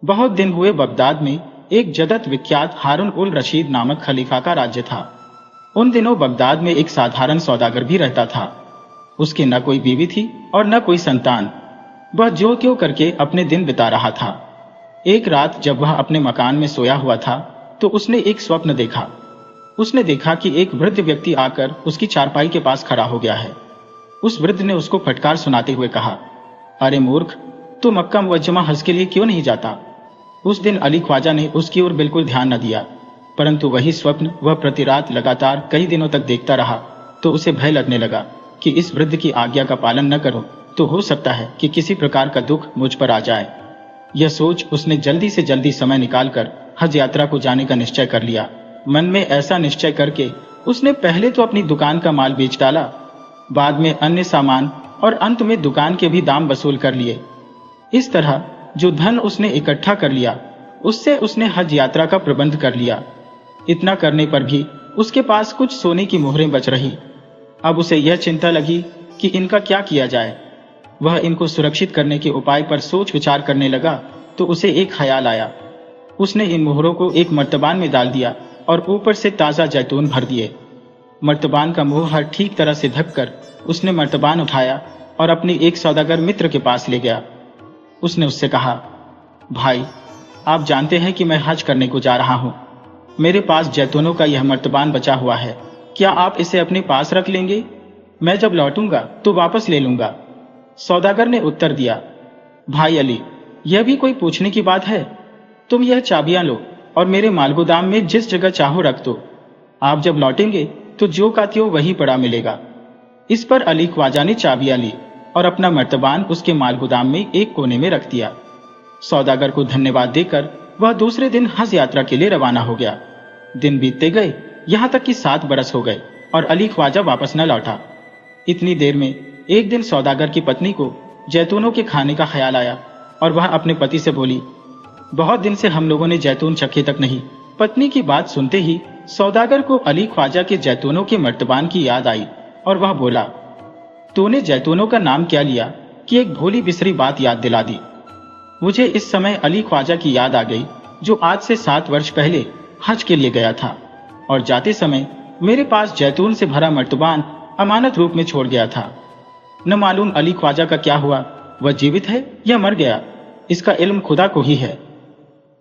बहुत दिन हुए बगदाद में एक जगत विख्यात हारून उल रशीद नामक खलीफा का राज्य था। उन दिनों बगदाद में एक साधारण सौदागर भी रहता था। उसकी न कोई बीवी थी और न कोई संतान। वह ज्यों त्यों करके अपने दिन बिता रहा था। एक रात जब वह अपने मकान में सोया हुआ था तो उसने एक स्वप्न देखा। उसने देखा कि एक वृद्ध व्यक्ति आकर उसकी चारपाई के पास खड़ा हो गया है। उस वृद्ध ने उसको फटकार सुनाते हुए कहा, अरे मूर्ख, तू मक्का मुअज्जमा हज के लिए क्यों नहीं जाता? उस दिन अली ख्वाजा ने उसकी ओर बिल्कुल ध्यान न दिया, परंतु वही स्वप्न वह प्रति रात लगातार कई दिनों तक देखता रहा तो उसे भय लगने लगा कि इस वृद्ध की आज्ञा का पालन न करूं तो हो सकता है कि किसी प्रकार का दुख मुझ पर आ जाए। यह सोच उसने जल्दी से जल्दी समय निकालकर हज यात्रा को जाने का निश्चय कर लिया। मन में ऐसा निश्चय करके उसने पहले तो अपनी दुकान का माल बेच डाला, बाद में अन्य सामान और अंत में दुकान के भी दाम वसूल कर लिए। इस तरह जो धन उसने इकट्ठा कर लिया उससे उसने हज यात्रा का प्रबंध कर लिया। इतना करने पर भी उसके पास कुछ सोने की मोहरें बच रही। अब उसे यह चिंता लगी कि इनका क्या किया जाए। वह इनको सुरक्षित करने के उपाय पर सोच विचार करने लगा तो उसे एक ख्याल आया। उसने इन मोहरों को एक मर्तबान में डाल दिया और ऊपर से ताज़ा जैतून भर दिए। मर्तबान का मुंह ठीक तरह से ढककर उसने मर्तबान उठाया और अपने एक सौदागर मित्र के पास ले गया। उसने उससे कहा, भाई, आप जानते हैं कि मैं हज करने को जा रहा हूं। मेरे पास जैतूनों का यह मर्तबान बचा हुआ है, क्या आप इसे अपने पास रख लेंगे? मैं जब लौटूंगा तो वापस ले लूंगा। सौदागर ने उत्तर दिया, भाई अली, यह भी कोई पूछने की बात है? तुम यह चाबियां लो और मेरे मालगोदाम में जिस जगह चाहो रख दो। आप जब लौटेंगे तो जो का त्यों वही पड़ा मिलेगा। इस पर अली ख्वाजा ने चाबियां ली और अपना मर्तबान उसके मालगोदाम में एक कोने में रख दिया। सौदागर को धन्यवाद देकर वह दूसरे दिन हज यात्रा के लिए रवाना हो गया। दिन बीतते गए, यहाँ तक कि 7 बरस हो गए और अली ख्वाजा वापस न लौटा। इतनी देर में एक दिन सौदागर की पत्नी को जैतूनों के खाने का ख्याल आया और वह अपने पति से बोली, बहुत दिन से हम लोगों ने जैतून चखे तक नहीं। पत्नी की बात सुनते ही सौदागर को अली ख्वाजा के जैतूनों के मर्तबान की याद आई और वह बोला, तूने जैतूनों का नाम क्या लिया कि एक भोली बिसरी बात याद दिला दी। मुझे इस समय अली ख्वाजा की याद आ गई जो आज से 7 वर्ष पहले हज के लिए गया था और जाते समय मेरे पास जैतून से भरा मर्तबान अमानत रूप में छोड़ गया था। न मालूम अली ख्वाजा का क्या हुआ, वह जीवित है या मर गया, इसका इल्म खुदा को ही है।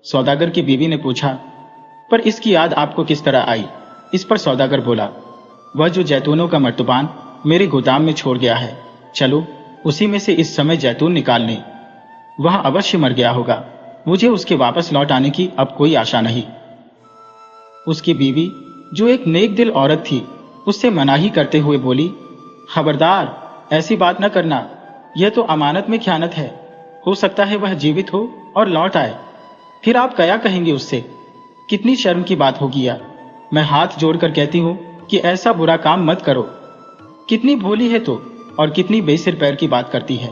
सौदागर की बीवी ने पूछा, पर इसकी याद आपको किस तरह आई? इस पर सौदागर बोला, वह जो जैतूनों का मर्तबान मेरे गोदाम में छोड़ गया है, चलो उसी में से इस समय जैतून निकाल लें। वह अवश्य मर गया होगा, मुझे उसके वापस लौट आने की अब कोई आशा नहीं। उसकी बीवी, जो एक नेक दिल औरत थी, उससे मनाही करते हुए बोली, खबरदार, ऐसी बात न करना, यह तो अमानत में ख़यानत है। हो सकता है वह जीवित हो और लौट आए, फिर आप क्या कहेंगे उससे? कितनी शर्म की बात होगी यार। मैं हाथ जोड़कर कहती हूँ कि ऐसा बुरा काम मत करो। कितनी भोली है तो, और कितनी बेसिर पैर की बात करती है।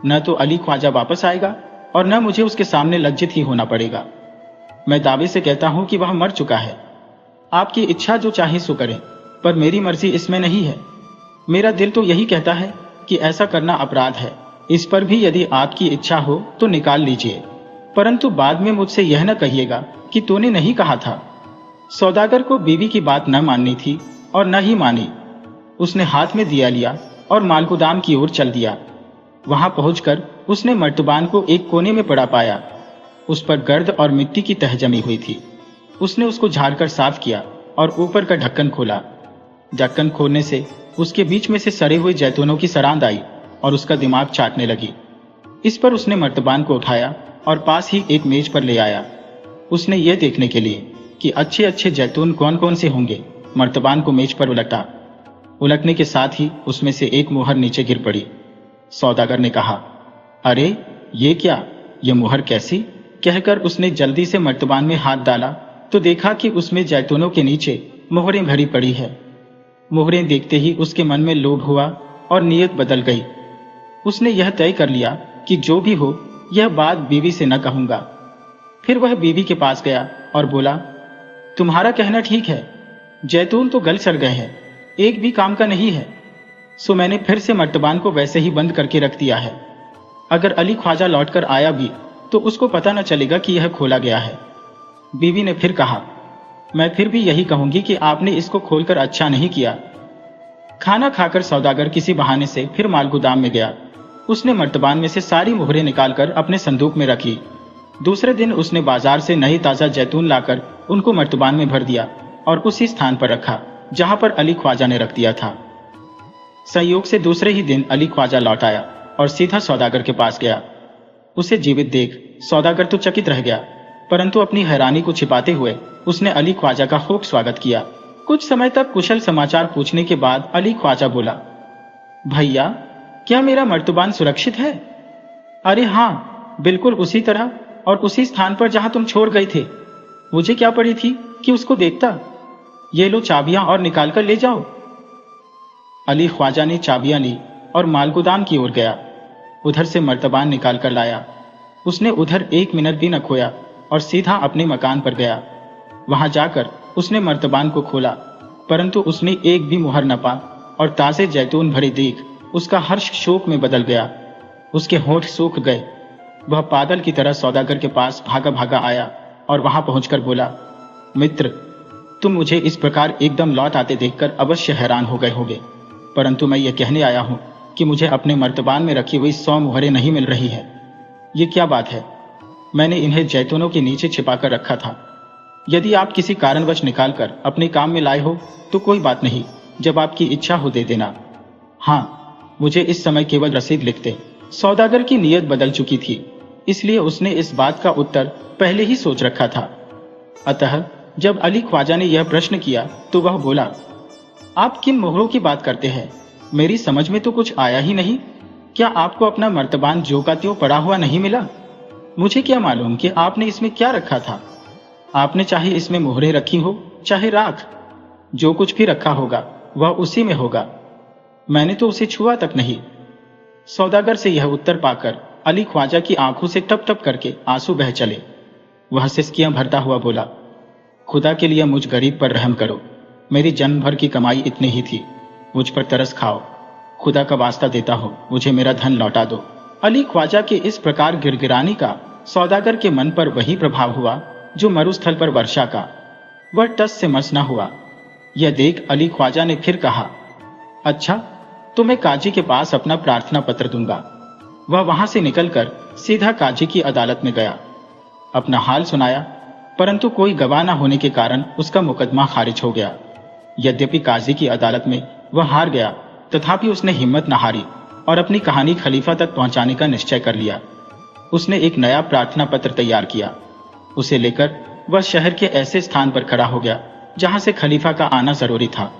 न तो अली ख्वाजा वापस आएगा और न मुझे उसके सामने लज्जित ही होना पड़ेगा। मैं दावे से कहता हूं कि वह मर चुका है। आपकी इच्छा जो चाहे सो करें, पर मेरी मर्जी इसमें नहीं है। मेरा दिल तो यही कहता है कि ऐसा करना अपराध है। इस पर भी यदि आपकी इच्छा हो तो निकाल लीजिए, परंतु बाद में मुझसे यह न कहिएगा कि तूने नहीं कहा था। सौदागर को बीवी की बात न माननी थी और न ही मानी। उसने हाथ में दिया लिया और मालगोदाम की ओर चल दिया। वहां पहुंचकर उसने मर्तबान को एक कोने में पड़ा पाया। उस पर गर्द और मिट्टी की तह जमी हुई थी। उसने उसको झाड़कर साफ किया और ऊपर का ढक्कन खोला। ढक्कन खोलने से उसके बीच में से सड़े हुए जैतूनों की सरांद आई और उसका दिमाग चाटने लगी। इस पर उसने मर्तबान को उठाया और पास ही एक मेज पर ले आया। उसने यह देखने के लिए कि अच्छे अच्छे जैतून कौन कौन से होंगे, मर्तबान को मेज पर उलटा। उलटने के साथ ही उसमें से एक मुहर नीचे गिर पड़ी। सौदागर ने कहा, अरे ये क्या, ये मुहर कैसी? कहकर उसने जल्दी से मर्तबान में हाथ डाला तो देखा कि उसमें जैतूनों के नीचे मोहरें भरी पड़ी है। मोहरें देखते ही उसके मन में लोभ हुआ और नीयत बदल गई। उसने यह तय कर लिया कि जो भी हो यह बात बीवी से न कहूंगा। फिर वह बीवी के पास गया और बोला, तुम्हारा कहना ठीक है, जैतून तो गल सड़ गए हैं, एक भी काम का नहीं है, सो मैंने फिर से मर्तबान को वैसे ही बंद करके रख दिया है। अगर अली ख्वाजा लौटकर आया भी तो उसको पता न चलेगा कि यह खोला गया है। बीवी ने फिर कहा, मैं फिर भी यही कहूंगी कि आपने इसको खोलकर अच्छा नहीं किया। खाना खाकर सौदागर किसी बहाने से फिर माल गोदाम में गया। उसने मर्तबान में से सारी मोहरें निकालकर अपने संदूक में रखी। दूसरे दिन उसने बाजार से नई ताजा जैतून लाकर उनको मर्तबान में भर दिया और उसी स्थान पर रखा जहां पर अली ख्वाजा ने रख दिया था। संयोग से दूसरे ही दिन अली ख्वाजा लौट आया और सीधा सौदागर के पास गया। उसे जीवित देख सौदागर तो चकित रह गया, परंतु अपनी हैरानी को छिपाते हुए उसने अली ख्वाजा का खूब स्वागत किया। कुछ समय तक कुशल समाचार पूछने के बाद अली ख्वाजा बोला, भैया, क्या मेरा मर्तबान सुरक्षित है? अरे हाँ, बिल्कुल उसी तरह और उसी स्थान पर जहां तुम छोड़ गए थे। मुझे क्या पड़ी थी कि उसको देखता। ये लो चाबियां और निकाल कर ले जाओ। अली ख्वाजा ने चाबियां ली और मालगोदाम की ओर गया। उधर से मर्तबान निकाल कर लाया। उसने उधर 1 मिनट भी न खोया और सीधा अपने मकान पर गया। वहां जाकर उसने मर्तबान को खोला, परंतु उसने एक भी मुहर न पा और ताजे जैतून भरे देख उसका हर्ष शोक में बदल गया। उसके होंठ सूख गए। वह पागल की तरह सौदागर के पास भागा भागा आया और वहां पहुंचकर बोला, मित्र, तुम मुझे इस प्रकार एकदम लौट आते देखकर अवश्य हैरान हो गए होगे, परंतु मैं ये कहने आया हूं कि मुझे अपने मर्तबान में रखी हुई 100 मुहरें नहीं मिल रही है। ये क्या बात है? मैंने इन्हें जैतूनों के नीचे छिपाकर रखा था। यदि आप किसी कारणवश निकालकर अपने काम में लाए हो तो कोई बात नहीं, जब आपकी इच्छा हो दे देना। हाँ, मुझे इस समय केवल रसीद लिख दे। सौदागर की नीयत बदल चुकी थी, इसलिए उसने इस बात का उत्तर पहले ही सोच रखा था। अतः जब अली ख्वाजा ने यह प्रश्न किया तो वह बोला, आप किन मोहरों की बात करते हैं? मेरी समझ में तो कुछ आया ही नहीं। क्या आपको अपना मर्तबान ज्यों का त्यों पड़ा हुआ नहीं मिला? मुझे क्या मालूम कि आपने इसमें क्या रखा था। आपने चाहे इसमें मोहरें रखी हो चाहे राख, जो कुछ भी रखा होगा वह उसी में होगा। मैंने तो उसे छुआ तक नहीं। सौदागर से यह उत्तर पाकर अली ख्वाजा की आंखों से टप टप करके आंसू बह चले। वह सिसकियां भरता हुआ बोला, खुदा के लिए मुझ गरीब पर रहम करो। मेरी जन्म भर की कमाई इतनी ही थी, मुझ पर तरस खाओ। खुदा का वास्ता देता हो, मुझे मेरा धन लौटा दो। अली ख्वाजा के इस प्रकार गिड़गिड़ाने का सौदागर के मन पर वही प्रभाव हुआ जो मरुस्थल पर वर्षा का। वह टस से मस न हुआ। यह देख अली ख्वाजा ने फिर कहा, अच्छा, तो मैं काजी के पास अपना प्रार्थना पत्र दूंगा। वह वहां से निकलकर सीधा काजी की अदालत में गया। अपना हाल सुनाया, परंतु कोई गवाह न होने के कारण उसका मुकदमा खारिज हो गया। यद्यपि काजी की अदालत में वह हार गया, तथापि उसने हिम्मत न हारी और अपनी कहानी खलीफा तक पहुंचाने का निश्चय कर लिया। उसने एक नया प्रार्थना पत्र तैयार किया। उसे लेकर वह शहर के ऐसे स्थान पर खड़ा हो गया जहां से खलीफा का आना जरूरी था।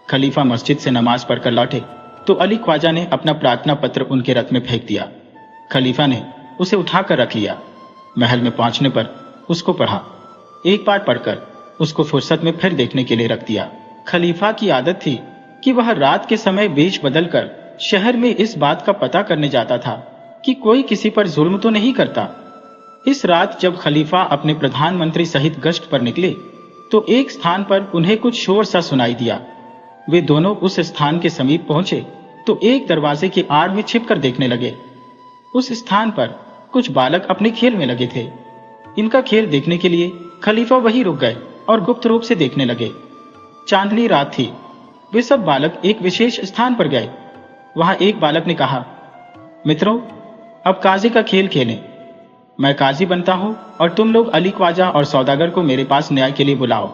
खलीफा मस्जिद से नमाज पढ़कर लौटे तो अली ख्वाजा ने अपना प्रार्थना पत्र उनके रथ में फेंक दिया। खलीफा ने उसे उठाकर रख लिया। महल में पहुंचने पर उसको पढ़ा। एक बार पढ़कर उसको फुर्सत में फिर देखने के लिए रख दिया। खलीफा की आदत थी कि वह रात के समय वेश बदलकर शहर में इस बात का पता करने जाता था कि कोई किसी पर जुल्म तो नहीं करता। इस रात जब खलीफा अपने प्रधानमंत्री सहित गश्त पर निकले तो एक स्थान पर उन्हें कुछ शोर सा सुनाई दिया। वे दोनों उस स्थान के समीप पहुंचे तो एक दरवाजे की आड़ में छिपकर देखने लगे। उस स्थान पर कुछ बालक अपने खेल में लगे थे। इनका खेल देखने के लिए खलीफा वहीं रुक गए और गुप्त रूप से देखने लगे। चांदनी रात थी। वे सब बालक एक विशेष स्थान पर गए। वहां एक बालक ने कहा, मित्रों, अब काजी का खेल खेलें। मैं काजी बनता हूं और तुम लोग अली ख्वाजा और सौदागर को मेरे पास न्याय के लिए बुलाओ।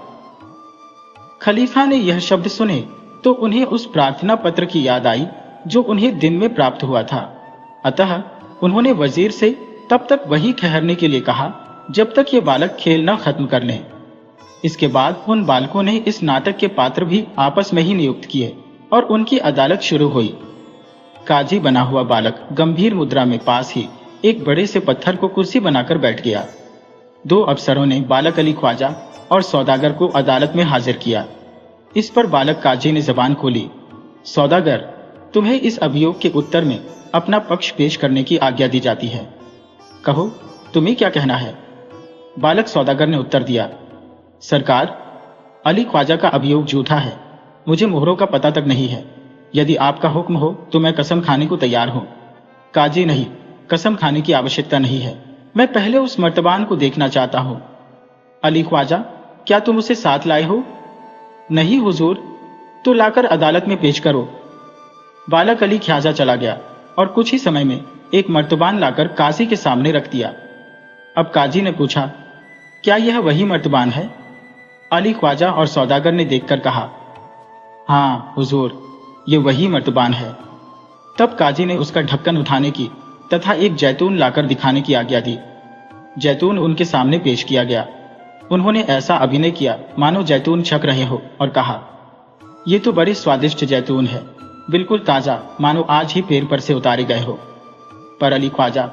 खलीफा ने यह शब्द सुने तो उन्हें उस प्रार्थना पत्र की याद आई जो उन्हें दिन में प्राप्त हुआ था। अतः उन्होंने वजीर से तब तक वहीं ठहरने के लिए कहा जब तक ये बालक खेल न खत्म कर लें। इसके बाद उन बालकों ने इस नाटक के पात्र भी आपस में ही नियुक्त किए और उनकी अदालत शुरू हुई। काजी बना हुआ बालक गंभीर मुद्रा में पास ही एक बड़े से पत्थर को कुर्सी बनाकर बैठ गया। 2 अफसरों ने बालक अली ख्वाजा और सौदागर को अदालत में हाजिर किया। इस पर बालक काजी ने जबान खोली, सौदागर, तुम्हें इस अभियोग के उत्तर में अपना पक्ष पेश करने की आज्ञा दी जाती है। कहो, तुम्हें क्या कहना है? बालक सौदागर ने उत्तर दिया, सरकार, अली ख्वाजा का अभियोग झूठा है। मुझे मोहरों का पता तक नहीं है। यदि आपका हुक्म हो तो मैं कसम खाने को तैयार हूं। काजी, नहीं, कसम खाने की आवश्यकता नहीं है। मैं पहले उस मर्तबान को देखना चाहता हूँ। अली ख्वाजा, क्या तुम उसे साथ लाए हो? नहीं हुजूर। तो लाकर अदालत में पेश करो। बालक अली ख्वाजा चला गया और कुछ ही समय में एक मर्तबान लाकर काजी के सामने रख दिया। अब काजी ने पूछा, क्या यह वही मर्तबान है? अली ख्वाजा और सौदागर ने देखकर कहा, हाँ हुजूर, ये वही मर्तबान है। तब काजी ने उसका ढक्कन उठाने की तथा एक जैतून लाकर दिखाने की आज्ञा दी। जैतून उनके सामने पेश किया गया। उन्होंने ऐसा अभिनय किया मानो जैतून छक रहे हो और कहा, ये तो बड़े स्वादिष्ट जैतून है, बिल्कुल ताजा, मानो आज ही पेड़ पर से उतारे गए हो। पर अली ख्वाजा,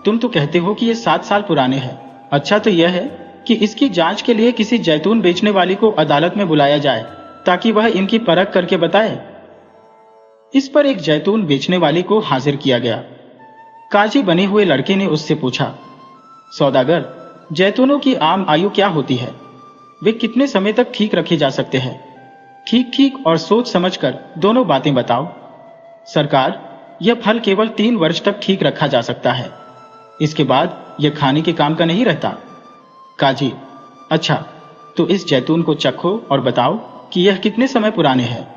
तुम तो कहते हो कि ये 7 साल पुराने हैं। अच्छा तो यह है कि इसकी जांच के लिए किसी जैतून बेचने वाली को अदालत में बुलाया जाए ताकि वह इनकी परख करके बताए। इस पर एक जैतून बेचने वाले को हाजिर किया गया। काजी बने हुए लड़के ने उससे पूछा, सौदागर, जैतूनों की आम आयु क्या होती है? वे कितने समय तक ठीक रखे जा सकते हैं? ठीक ठीक और सोच समझकर दोनों बातें बताओ। सरकार, यह फल केवल 3 वर्ष तक ठीक रखा जा सकता है, इसके बाद यह खाने के काम का नहीं रहता। काजी, अच्छा तो इस जैतून को चखो और बताओ कि यह कितने समय पुराने हैं।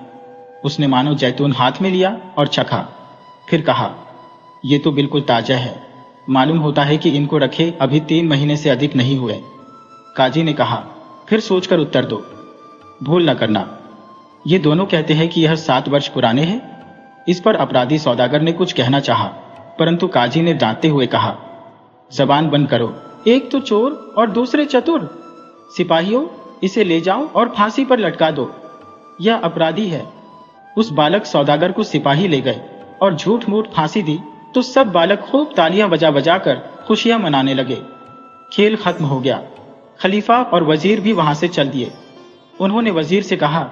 उसने मानो जैतून हाथ में लिया और चखा, फिर कहा, यह तो बिल्कुल ताजा है, मालूम होता है कि इनको रखे अभी 3 महीने से अधिक नहीं हुए। काजी ने कहा, फिर सोचकर उत्तर दो, भूल न करना। ये दोनों कहते हैं कि यह 7 वर्ष पुराने हैं। इस पर अपराधी सौदागर ने कुछ कहना चाहा, परंतु काजी ने डांटते हुए कहा, जबान बंद करो, एक तो चोर और दूसरे चतुर। सिपाहियों, इसे ले जाओ और फांसी पर लटका दो, यह अपराधी है। उस बालक सौदागर को सिपाही ले गए और झूठ मूठ फांसी दी तो सब बालक खूब तालियां बजा बजा कर खुशियां मनाने लगे। खेल खत्म हो गया। खलीफा और वजीर भी वहां से चल दिए। उन्होंने वजीर से कहा,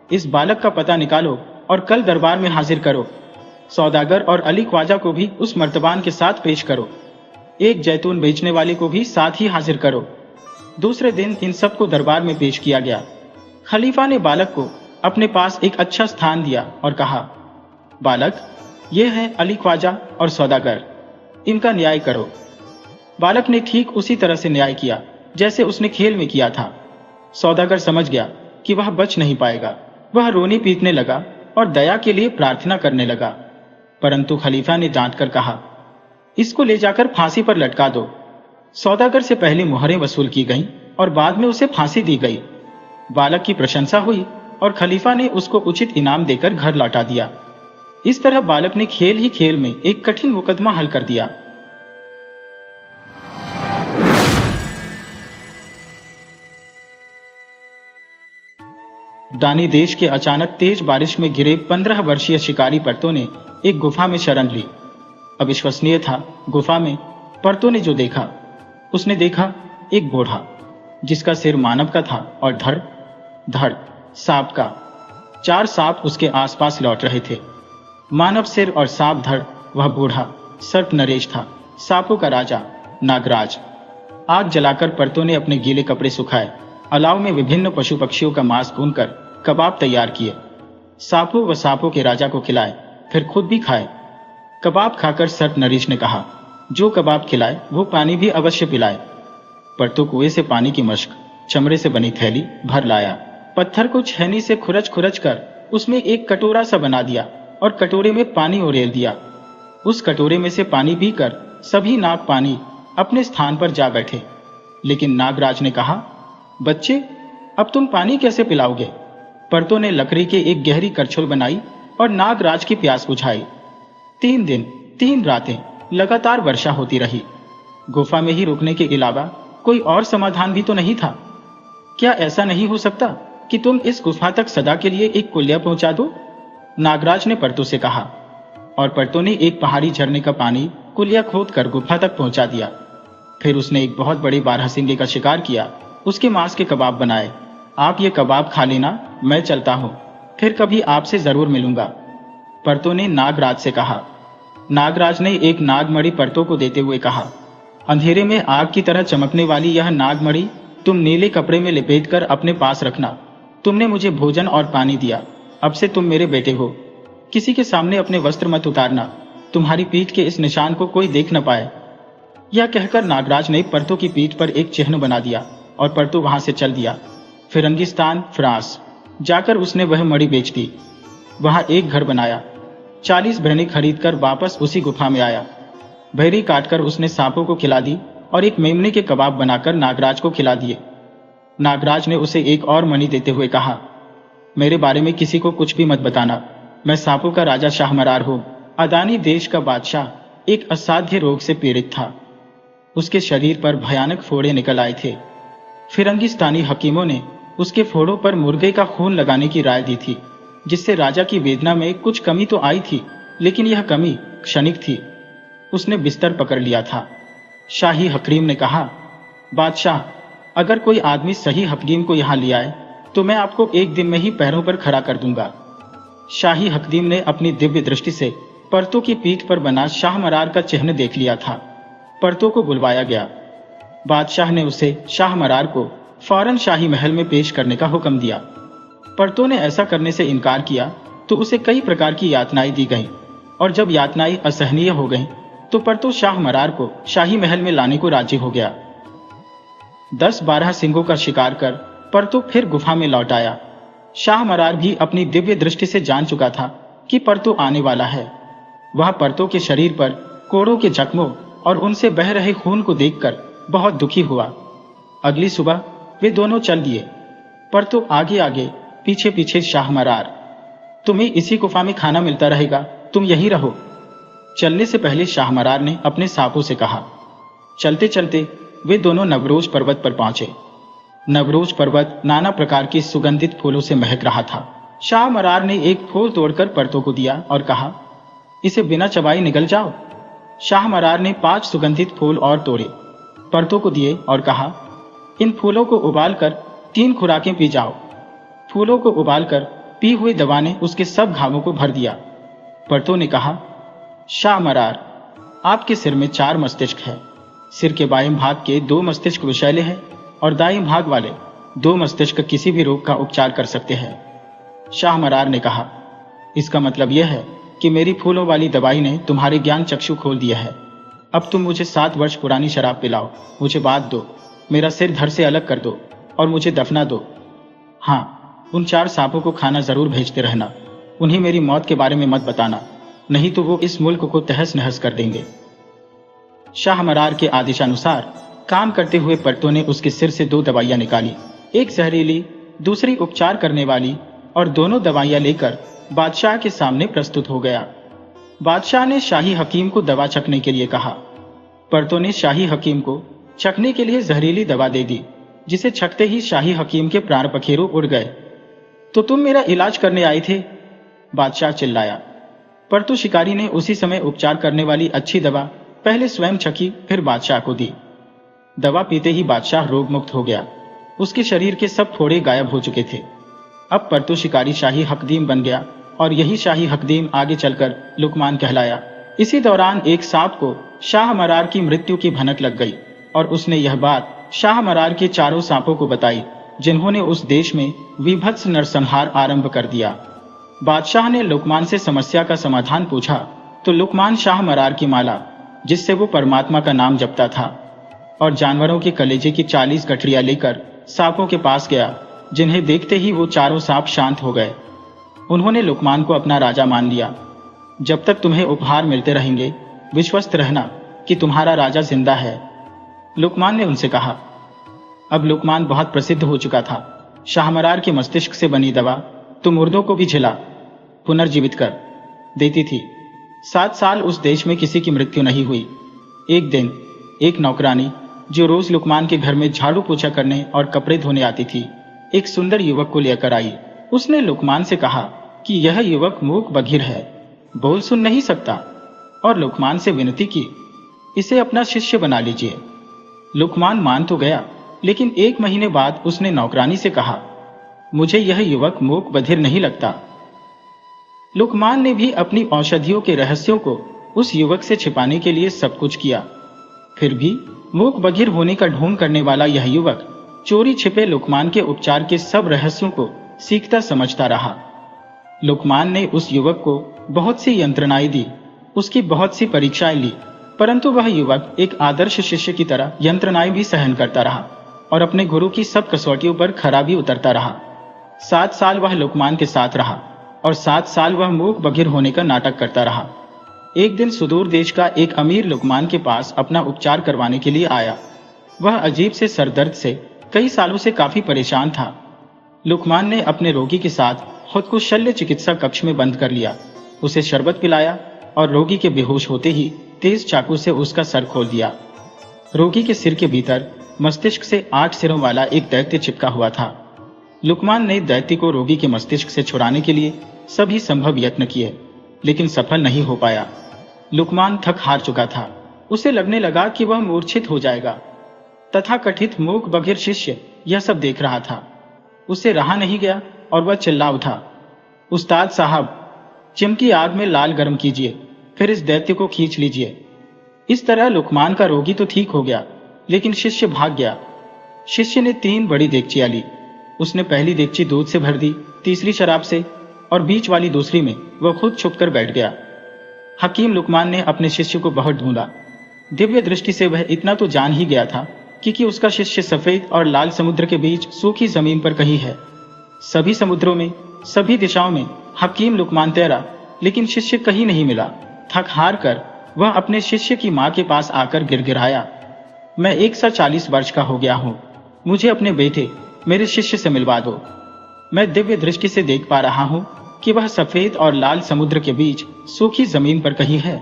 इस बालक का पता निकालो और कल दरबार में हाजिर करो। सौदागर और अली ख्वाजा को भी उस मर्तबान के साथ पेश करो। एक जैतून बेचने वाले को भी साथ ही हाजिर करो। दूसरे दिन इन सबको दरबार में पेश किया गया। खलीफा ने बालक को अपने पास एक अच्छा स्थान दिया और कहा, बालक, ये हैं अली ख्वाजा और सौदागर, इनका न्याय करो। बालक ने ठीक उसी तरह से न्याय किया जैसे उसने खेल में किया था। सौदागर समझ गया कि वह बच नहीं पाएगा। वह रोने पीटने लगा और दया के लिए प्रार्थना करने लगा, परंतु खलीफा ने डांट कर कहा, इसको ले जाकर फांसी पर लटका दो। सौदागर से पहले मुहरें वसूल की गईं और बाद में उसे फांसी दी गई। बालक की प्रशंसा हुई और खलीफा ने उसको उचित इनाम देकर घर लौटा दिया। इस तरह बालक ने खेल ही खेल में एक कठिन मुकदमा हल कर दिया। दानी देश के अचानक तेज बारिश में गिरे 15 वर्षीय शिकारी पर्तो ने एक गुफा में शरण ली। अविश्वसनीय था, गुफा में पर्तो ने जो देखा, उसने देखा एक बूढ़ा जिसका सिर मानव का था और धड़ सांप का। 4 सांप उसके आसपास लौट रहे थे। मानव सिर और सांप धड़, वह बूढ़ा सर्प नरेश था, सांपों का राजा नागराज। आग जलाकर पर्तो ने अपने गीले कपड़े सुखाए, अलाव में विभिन्न पशु पक्षियों का मांस भूनकर कबाब तैयार किए। सांपों व सांपों के राजा को खिलाए, फिर खुद भी खाए। कबाब खाकर सर्प नरेश ने कहा, जो कबाब खिलाए वो पानी भी अवश्य पिलाए। पर्तो कुएं से पानी की मश्क चमड़े से बनी थैली भर लाया। पत्थर को छेनी से खुरच खुरच कर उसमें एक कटोरा सा बना दिया और कटोरे में पानी उड़ेल दिया। उस कटोरे में से पानी पीकर सभी नाग पानी अपने स्थान पर जा बैठे। लेकिन नागराज ने कहा, बच्चे, अब तुम पानी कैसे पिलाओगे? पर्तो ने लकड़ी के एक गहरी करछुल बनाई और नागराज की प्यास बुझाई। 3 दिन 3 रातें लगातार वर्षा होती रही। गुफा में ही रुकने के अलावा कोई और समाधान भी तो नहीं था। क्या ऐसा नहीं हो सकता कि तुम इस गुफा तक सदा के लिए एक कुलिया पहुंचा दो? नागराज ने पर्तो से कहा, और पर्तो ने एक पहाड़ी झरने का पानी कुलिया खोद कर गुफा तक पहुंचा दिया। फिर उसने एक बहुत बड़े बारहसिंगे का शिकार किया, उसके मांस के कबाब बनाए। आप ये कबाब खा लेना, मैं चलता हूं, फिर कभी आपसे जरूर मिलूंगा। पर्तो ने नागराज से कहा। नागराज ने एक नागमणि पर्तो को देते हुए कहा, अंधेरे में आग की तरह चमकने वाली यह नागमणि तुम नीले कपड़े में लपेटकर अपने पास रखना। तुमने मुझे भोजन और पानी दिया, अब से तुम मेरे बेटे हो। किसी के सामने अपने वस्त्र मत उतारना, तुम्हारी पीठ के इस निशान को कोई देख न पाए। यह कहकर नागराज ने परतों की पीठ पर एक चिन्ह बना दिया और परतु वहां से चल दिया। फिरंगिस्तान, फ्रांस जाकर उसने वह मणि बेच दी। वहां एक घर बनाया, 40 बहनें खरीदकर वापस उसी गुफा में आया। बहरी काटकर उसने सांपों को खिला दी और एक मेमने के कबाब बनाकर नागराज को खिला दिए। नागराज ने उसे एक और मणि देते हुए कहा, मेरे बारे में किसी को कुछ भी मत बताना। मैं सांपों का राजा शाहमरार हूं। अदानी देश का बादशाह एक असाध्य रोग से पीड़ित था। उसके शरीर पर भयानक फोड़े निकल आए थे। फिरंगिस्तानी हकीमों ने उसके फोड़ों पर मुर्गे का खून लगाने की राय दी थी, जिससे राजा की वेदना में कुछ कमी तो आई थी, लेकिन यह कमी क्षणिक थी। उसने बिस्तर पकड़ लिया था। शाही हकीम ने कहा, बादशाह, अगर कोई आदमी सही हकीम को यहां ले आए तो मैं आपको एक दिन में ही पैरों पर खड़ा कर दूंगा। शाही हकीम ने अपनी दिव्य दृष्टि से परतों की पीठ पर बना शाहमरार का चिन्ह देख लिया था। परतों को बुलवाया गया। बादशाह ने उसे शाहमरार को फौरन शाही महल में पेश करने का हुक्म दिया। परतों ने ऐसा करने से इनकार किया तो उसे कई प्रकार की यातनाएं दी गईं, और जब यातनाएं असहनीय हो गईं तो परतों शाहमरार को शाही महल में लाने को राजी हो गया। 10-12 सिंहों का शिकार कर परतों फिर गुफा में लौट आया। शाहमरार भी अपनी दिव्य दृष्टि से जान चुका था कि परतों आने वाला है। वह परतों के शरीर पर कोड़ों के जख्मों और उनसे बह रहे खून को देखकर बहुत दुखी हुआ। अगली सुबह वे दोनों चल दिए, परतों आगे आगे, पीछे पीछे शाहमरार। तुम्हें इसी गुफा में खाना मिलता रहेगा, तुम यहीं रहो। चलने से पहले शाहमरार ने अपने सांपों से कहा। चलते चलते वे दोनों नवरोज पर्वत पर पहुंचे। नवरोज पर्वत नाना प्रकार के सुगंधित फूलों से महक रहा था। शाहमरार ने एक फूल तोड़कर परतों को दिया और कहा, इसे बिना चबाए निगल जाओ। शाहमरार ने 5 सुगंधित फूल और तोड़े, परतों को दिए और कहा, इन फूलों को उबालकर 3 खुराकें पी जाओ। फूलों को उबालकर पी हुई दवा ने उसके सब घावों को भर दिया। परतों ने कहा, शाहमरार, आपके सिर में 4 मस्तिष्क है। सिर के बाएं भाग के 2 मस्तिष्क विषैले हैं और दाएं भाग वाले 2 मस्तिष्क किसी भी रोग का उपचार कर सकते हैं। शाहमरार ने कहा, इसका मतलब यह है कि मेरी फूलों वाली दवाई ने तुम्हारे ज्ञान चक्षु खोल दिया है। अब तुम मुझे 7 वर्ष पुरानी शराब पिलाओ, मुझे बांध दो, मेरा सिर धड़ से अलग कर दो और मुझे दफना दो। हाँ, उन 4 सांपों को खाना जरूर भेजते रहना। उन्हें मेरी मौत के बारे में मत बताना, नहीं तो वो इस मुल्क को तहस नहस कर देंगे। शाहमरार के आदेशानुसार काम करते हुए परतों ने उसके सिर से 2 दवाइयां निकाली, एक जहरीली, दूसरी उपचार करने वाली, और दोनों दवाइयां लेकर बादशाह के सामने प्रस्तुत हो गया। बादशाह ने शाही हकीम को दवा चखने के लिए कहा। परतों ने शाही हकीम को चखने के लिए जहरीली दवा दे दी, जिसे छकते ही शाही हकीम के प्राण पखेरु उड़ गए। तो तुम मेरा इलाज करने आए थे? बादशाह चिल्लाया। परतु शिकारी ने उसी समय उपचार करने वाली अच्छी दवा पहले स्वयं छकी, फिर बादशाह को दी। दवा पीते ही बादशाह रोग मुक्त हो गया। उसके शरीर के सब फोड़े गायब हो चुके थे। अब परतु शिकारी शाही हकदीम बन गया और यही शाही हकदीम आगे चलकर लुकमान कहलाया। इसी दौरान एक सांप को शाहमरार की मृत्यु की भनक लग गई और उसने यह बात शाहमरार के 4 सांपों को बताई, जिन्होंने उस देश में विभत्स नरसंहार आरंभ कर दिया। बादशाह ने लुकमान से समस्या का समाधान पूछा तो लुकमान शाहमरार की माला, जिससे वो परमात्मा का नाम जपता था, और जानवरों के कलेजे की 40 गठरियां लेकर सांपों के पास गया, जिन्हें देखते ही वो 4 सांप शांत हो गए। उन्होंने लुकमान को अपना राजा मान लिया। जब तक तुम्हें उपहार मिलते रहेंगे, विश्वस्त रहना कि तुम्हारा राजा जिंदा है, लुकमान ने उनसे कहा। अब लुकमान बहुत प्रसिद्ध हो चुका था। शाहमरार के मस्तिष्क से बनी दवा तो मुर्दों को भी झिला पुनर्जीवित कर देती थी। 7 साल उस देश में किसी की मृत्यु नहीं हुई। एक दिन एक नौकरानी, जो रोज लुकमान के घर में झाड़ू पोछा करने और कपड़े धोने आती थी, एक सुंदर युवक को लेकर आई। उसने लुकमान से कहा कि यह युवक मूक बधिर है, बोल सुन नहीं सकता, और लुकमान से विनती की, इसे अपना शिष्य बना लीजिए। लुकमान मान तो गया, लेकिन 1 महीने बाद उसने नौकरानी से कहा, मुझे यह युवक मूक बधिर नहीं लगता। लुकमान ने भी अपनी औषधियों के रहस्यों को उस युवक से छिपाने के लिए सब कुछ किया। फिर भी मूक बधिर होने का ढोंग करने वाला यह युवक चोरी छिपे लुकमान के उपचार के सब रहस्यों को सीखता समझता रहा। लुकमान ने उस युवक को बहुत सी यंत्रणाएं दी, उसकी बहुत सी परीक्षाएं ली, परंतु वह युवक एक आदर्श शिष्य की तरह यंत्रणाएं भी सहन करता रहा और अपने गुरु की सब कसौटियों पर खरा भी उतरता रहा। 7 साल वह लुकमान के साथ रहा और 7 साल वह मूक बधिर होने का नाटक करता रहा। एक दिन सुदूर देश का एक अमीर लुकमान के पास अपना उपचार करवाने के लिए आया। वह अजीब से सरदर्द से कई सालों से काफी परेशान था। लुकमान ने अपने रोगी के साथ खुद को शल्य चिकित्सा कक्ष में बंद कर लिया, उसे शरबत पिलाया और रोगी के बेहोश होते ही तेज चाकू से उसका सर खोल दिया। रोगी के सिर के भीतर मस्तिष्क से 8 सिरों वाला एक दैत्य चिपका हुआ था। लुकमान ने दैत्य को रोगी के मस्तिष्क से छुड़ाने के लिए सभी संभव यत्न किए, लेकिन सफल नहीं हो पाया। लुकमान थक हार चुका था। उसे लगने लगा कि वह मूर्छित हो जाएगा। तथाकथित मूक बधिर शिष्य यह सब देख रहा था। उसे रहा नहीं गया और वह चिल्ला उठा, उस्ताद साहब, चिमकी आग में लाल गर्म कीजिए, फिर इस दैत्य को खींच लीजिए। इस तरह लुकमान का रोगी तो ठीक हो गया, लेकिन शिष्य भाग गया। शिष्य ने 3 बड़ी देगचियां ली। उसने पहली देगची दूध से भर दी, तीसरी शराब से और बीच वाली दूसरी में वह खुद छुपकर बैठ गया। हकीम लुकमान ने अपने शिष्य को बहुत ढूंढा। दिव्य दृष्टि से वह इतना तो जान ही गया था कि उसका शिष्य सफेद और लाल समुद्र के बीच सूखी जमीन पर कहीं है। सभी समुद्रों में, सभी दिशाओं में हकीम लुकमान तैरा, लेकिन शिष्य कहीं नहीं मिला। थक हार कर वह अपने शिष्य की मां के पास आकर गिड़गिड़ाया, मैं 140 वर्ष का हो गया हूं, मुझे अपने बेटे, मेरे शिष्य से मिलवा दो। मैं दिव्य दृष्टि से देख पा रहा हूं कि वह सफेद और लाल समुद्र के बीच सूखी जमीन पर कहीं है।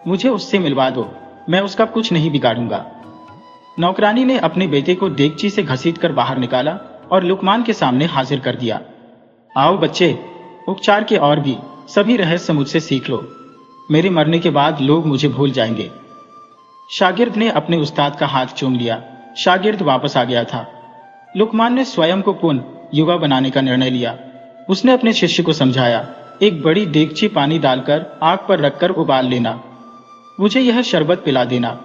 मुझे उससे मिलवा दो, मैं उसका कुछ नहीं बिगाड़ूंगा। नौकरानी ने अपने बेटे को देगची से घसीटकर बाहर निकाला और लुकमान के सामने हाजिर कर दिया। आओ बच्चे, उपचार के और भी सभी रहस्य मुझसे सीख लो। मेरे मरने के बाद लोग मुझे भूल जाएंगे। शागिर्द ने अपने उस्ताद का हाथ चूम लिया। शागिर्द वापस आ गया था। लुकमान ने स्वयं को पुनः युवा बनाने का निर्णय लिया। उसने अपने शिष्य को समझाया, एक बड़ी देगची पानी डालकर आग पर रखकर उबाल लेना, मुझे यह शरबत पिला देना,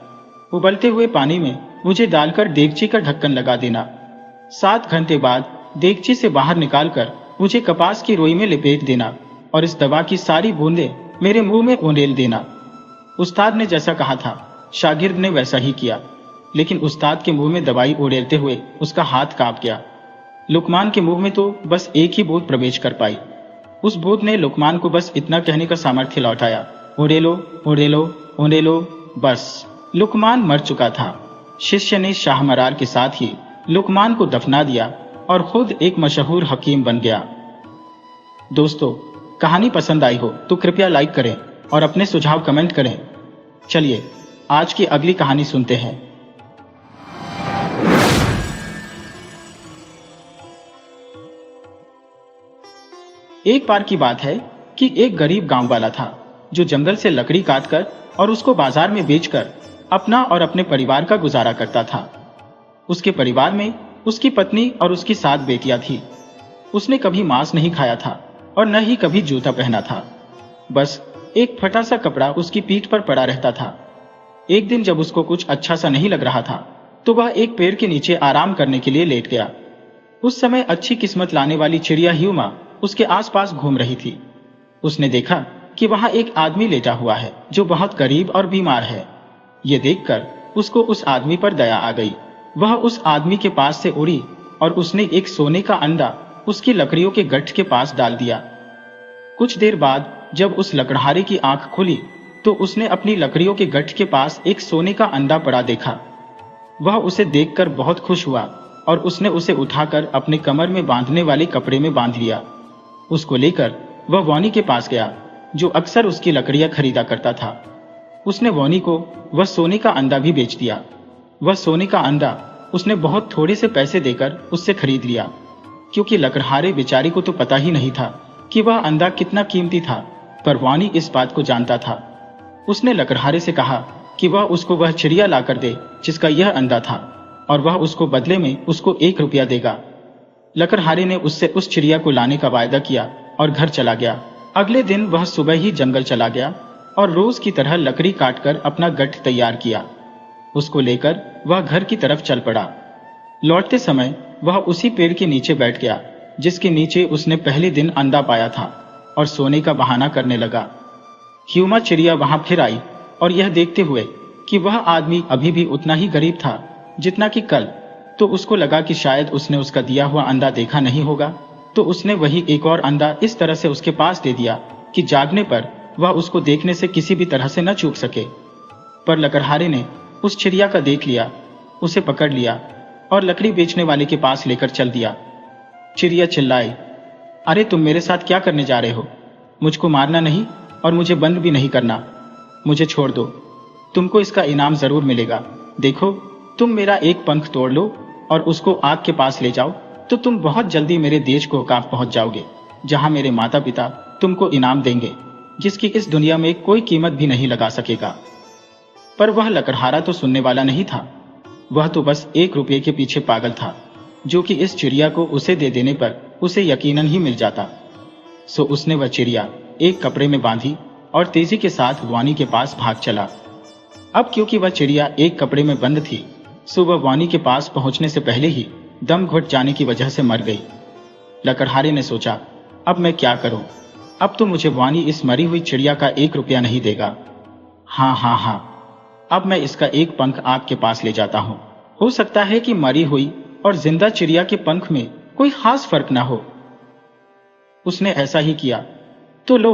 उबलते हुए पानी में मुझे डालकर देगची का ढक्कन लगा देना। 7 घंटे बाद देगची से बाहर निकालकर मुझे कपास की रोई में लपेट देना और इस दवा की सारी बूंदें मेरे मुंह में उंडेल देना। उस्ताद ने जैसा कहा था, शागिर्द ने वैसा ही किया, लेकिन उस्ताद के मुंह में दवाई उड़ेलते हुए उसका हाथ कांप गया। लुकमान के मुंह में तो बस एक ही बूंद प्रवेश कर पाई। उस बूंद ने लुकमान को बस इतना कहने का सामर्थ्य लौटाया, उड़ेलो उड़ेलो उड़ेलो। बस लुकमान मर चुका था। शिष्य ने शाहमरार के साथ ही लुकमान को दफना दिया और खुद एक मशहूर हकीम बन गया। दोस्तों, कहानी पसंद आई हो तो कृपया लाइक करें और अपने सुझाव कमेंट करें। चलिए आज की अगली कहानी सुनते हैं। एक बार की बात है कि एक गरीब गांव वाला था जो जंगल से लकड़ी काटकर और उसको बाजार में बेचकर अपना और अपने परिवार का गुजारा करता था। उसके परिवार में उसकी पत्नी और उसकी 7 बेटियां थी। उसने कभी मांस नहीं खाया था और न ही कभी जूता पहना था। बस एक फटा सा कपड़ा उसकी पीठ पर पड़ा रहता था। एक दिन जब उसको कुछ अच्छा सा नहीं लग रहा था तो वह एक पेड़ के नीचे आराम करने के लिए लेट गया। उस समय अच्छी किस्मत लाने वाली चिड़िया ह्यूमा उसके आसपास घूम रही थी। उसने देखा कि वहां एक आदमी लेटा हुआ है जो बहुत गरीब और बीमार है। ये देखकर उसको उस आदमी पर दया आ गई। वह उस आदमी के पास से उड़ी और उसने एक सोने का अंडा उसकी लकड़ियों के गट्ठ के पास डाल दिया। कुछ देर बाद जब उस लकड़हारे की आंख खुली तो उसने अपनी लकड़ियों के गट्ठ के पास एक सोने का अंडा पड़ा देखा। वह उसे देखकर बहुत खुश हुआ और उसने उसे उठाकर अपने कमर में बांधने वाले कपड़े में बांध लिया। उसको लेकर वह वॉनी के पास गया जो अक्सर उसकी लकड़ियां खरीदा करता था। उसने वॉनी को वह सोने का अंडा भी बेच दिया। वह सोने का अंडा उसने बहुत थोड़े से पैसे देकर उससे खरीद लिया, क्योंकि लकड़हारे बेचारी को तो पता ही नहीं था कि वह अंडा कितना कीमती था, पर वॉनी इस बात को जानता था। उसने लकड़हारे से कहा कि वह उसको वह चिड़िया लाकर दे जिसका यह अंडा था और वह उसको बदले में उसको 1 रुपया देगा। लकड़हारे ने उससे उस चिड़िया को लाने का वायदा किया और घर चला गया। अगले दिन वह सुबह ही जंगल चला गया और रोज की तरह लकड़ी काटकर अपना गट्ठ तैयार किया। उसको लेकर वह घर की तरफ चल पड़ा। लौटते समय वह उसी पेड़ के नीचे बैठ गया जिसके नीचे उसने पहले दिन अंडा पाया था और सोने का बहाना करने लगा। ह्यूमा चिड़िया वहां फिर आई और यह देखते हुए कि वह आदमी अभी भी उतना ही गरीब था जितना कि कल, तो उसको लगा कि शायद उसने उसका दिया हुआ अंडा देखा नहीं होगा, तो उसने वही एक और अंडा इस तरह से उसके पास दे दिया कि जागने पर वह उसको देखने से किसी भी तरह से न चूक सके। पर लकड़हारे ने उस चिड़िया का देख लिया, उसे पकड़ लिया और लकड़ी बेचने वाले के पास लेकर चल दिया। चिड़िया चिल्लाई, अरे तुम मेरे साथ क्या करने जा रहे हो? मुझको मारना नहीं और मुझे बंद भी नहीं करना, मुझे छोड़ दो, तुमको इसका इनाम जरूर मिलेगा। देखो, तुम मेरा एक पंख तोड़ लो और उसको आग के पास ले जाओ तो तुम बहुत जल्दी मेरे देश को काफ पहुंच जाओगे, जहां मेरे माता पिता तुमको इनाम देंगे जिसकी इस दुनिया में कोई कीमत भी नहीं लगा सकेगा। पर वह लकड़हारा तो सुनने वाला नहीं था। वह तो बस 1 रुपये के पीछे पागल था, जो कि इस चिड़िया को उसे दे देने पर उसे यकीनन ही मिल जाता। सो उसने वह चिड़िया एक कपड़े में बांधी और तेजी के साथ वानी के पास भाग चला। अब क्योंकि वह चिड़िया एक कपड़े में बंद थी, सो वह वानी के पास पहुंचने से पहले ही दम घुट जाने की वजह से मर गई। लकड़हारे ने सोचा, अब मैं क्या करूं? अब तो मुझे वानी इस मरी हुई चिड़िया का 1 रुपया नहीं देगा। हाँ, अब मैं इसका एक पंख आग के पास ले जाता हूँ। हो सकता है कि मरी हुई और जिंदा चिड़िया के पंख में कोई खास फर्क ना हो। उसने ऐसा ही किया तो लो,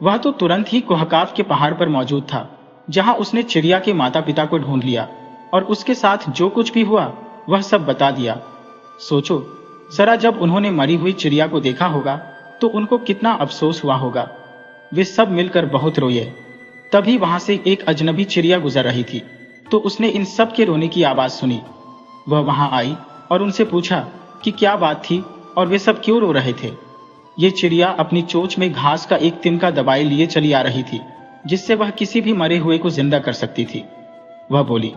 वह तो तुरंत ही कोहकाफ के पहाड़ पर मौजूद था, जहां उसने चिड़िया के माता पिता को ढूंढ लिया और उसके साथ जो कुछ भी हुआ वह सब बता दिया। सोचो जरा, जब उन्होंने मरी हुई चिड़िया को देखा होगा तो उनको कितना अफसोस हुआ होगा। वे सब मिलकर बहुत रोए। तभी वहां से एक अजनबी चिड़िया गुजर रही थी, तो उसने इन सब के रोने की आवाज सुनी। वह वहां आई और उनसे पूछा कि क्या बात थी और वे सब क्यों रो रहे थे। ये चिड़िया अपनी चोंच में घास का एक तिनका दबाए लिए चली आ रही थी, जिससे वह किसी भी मरे हुए को जिंदा कर सकती थी। वह बोली,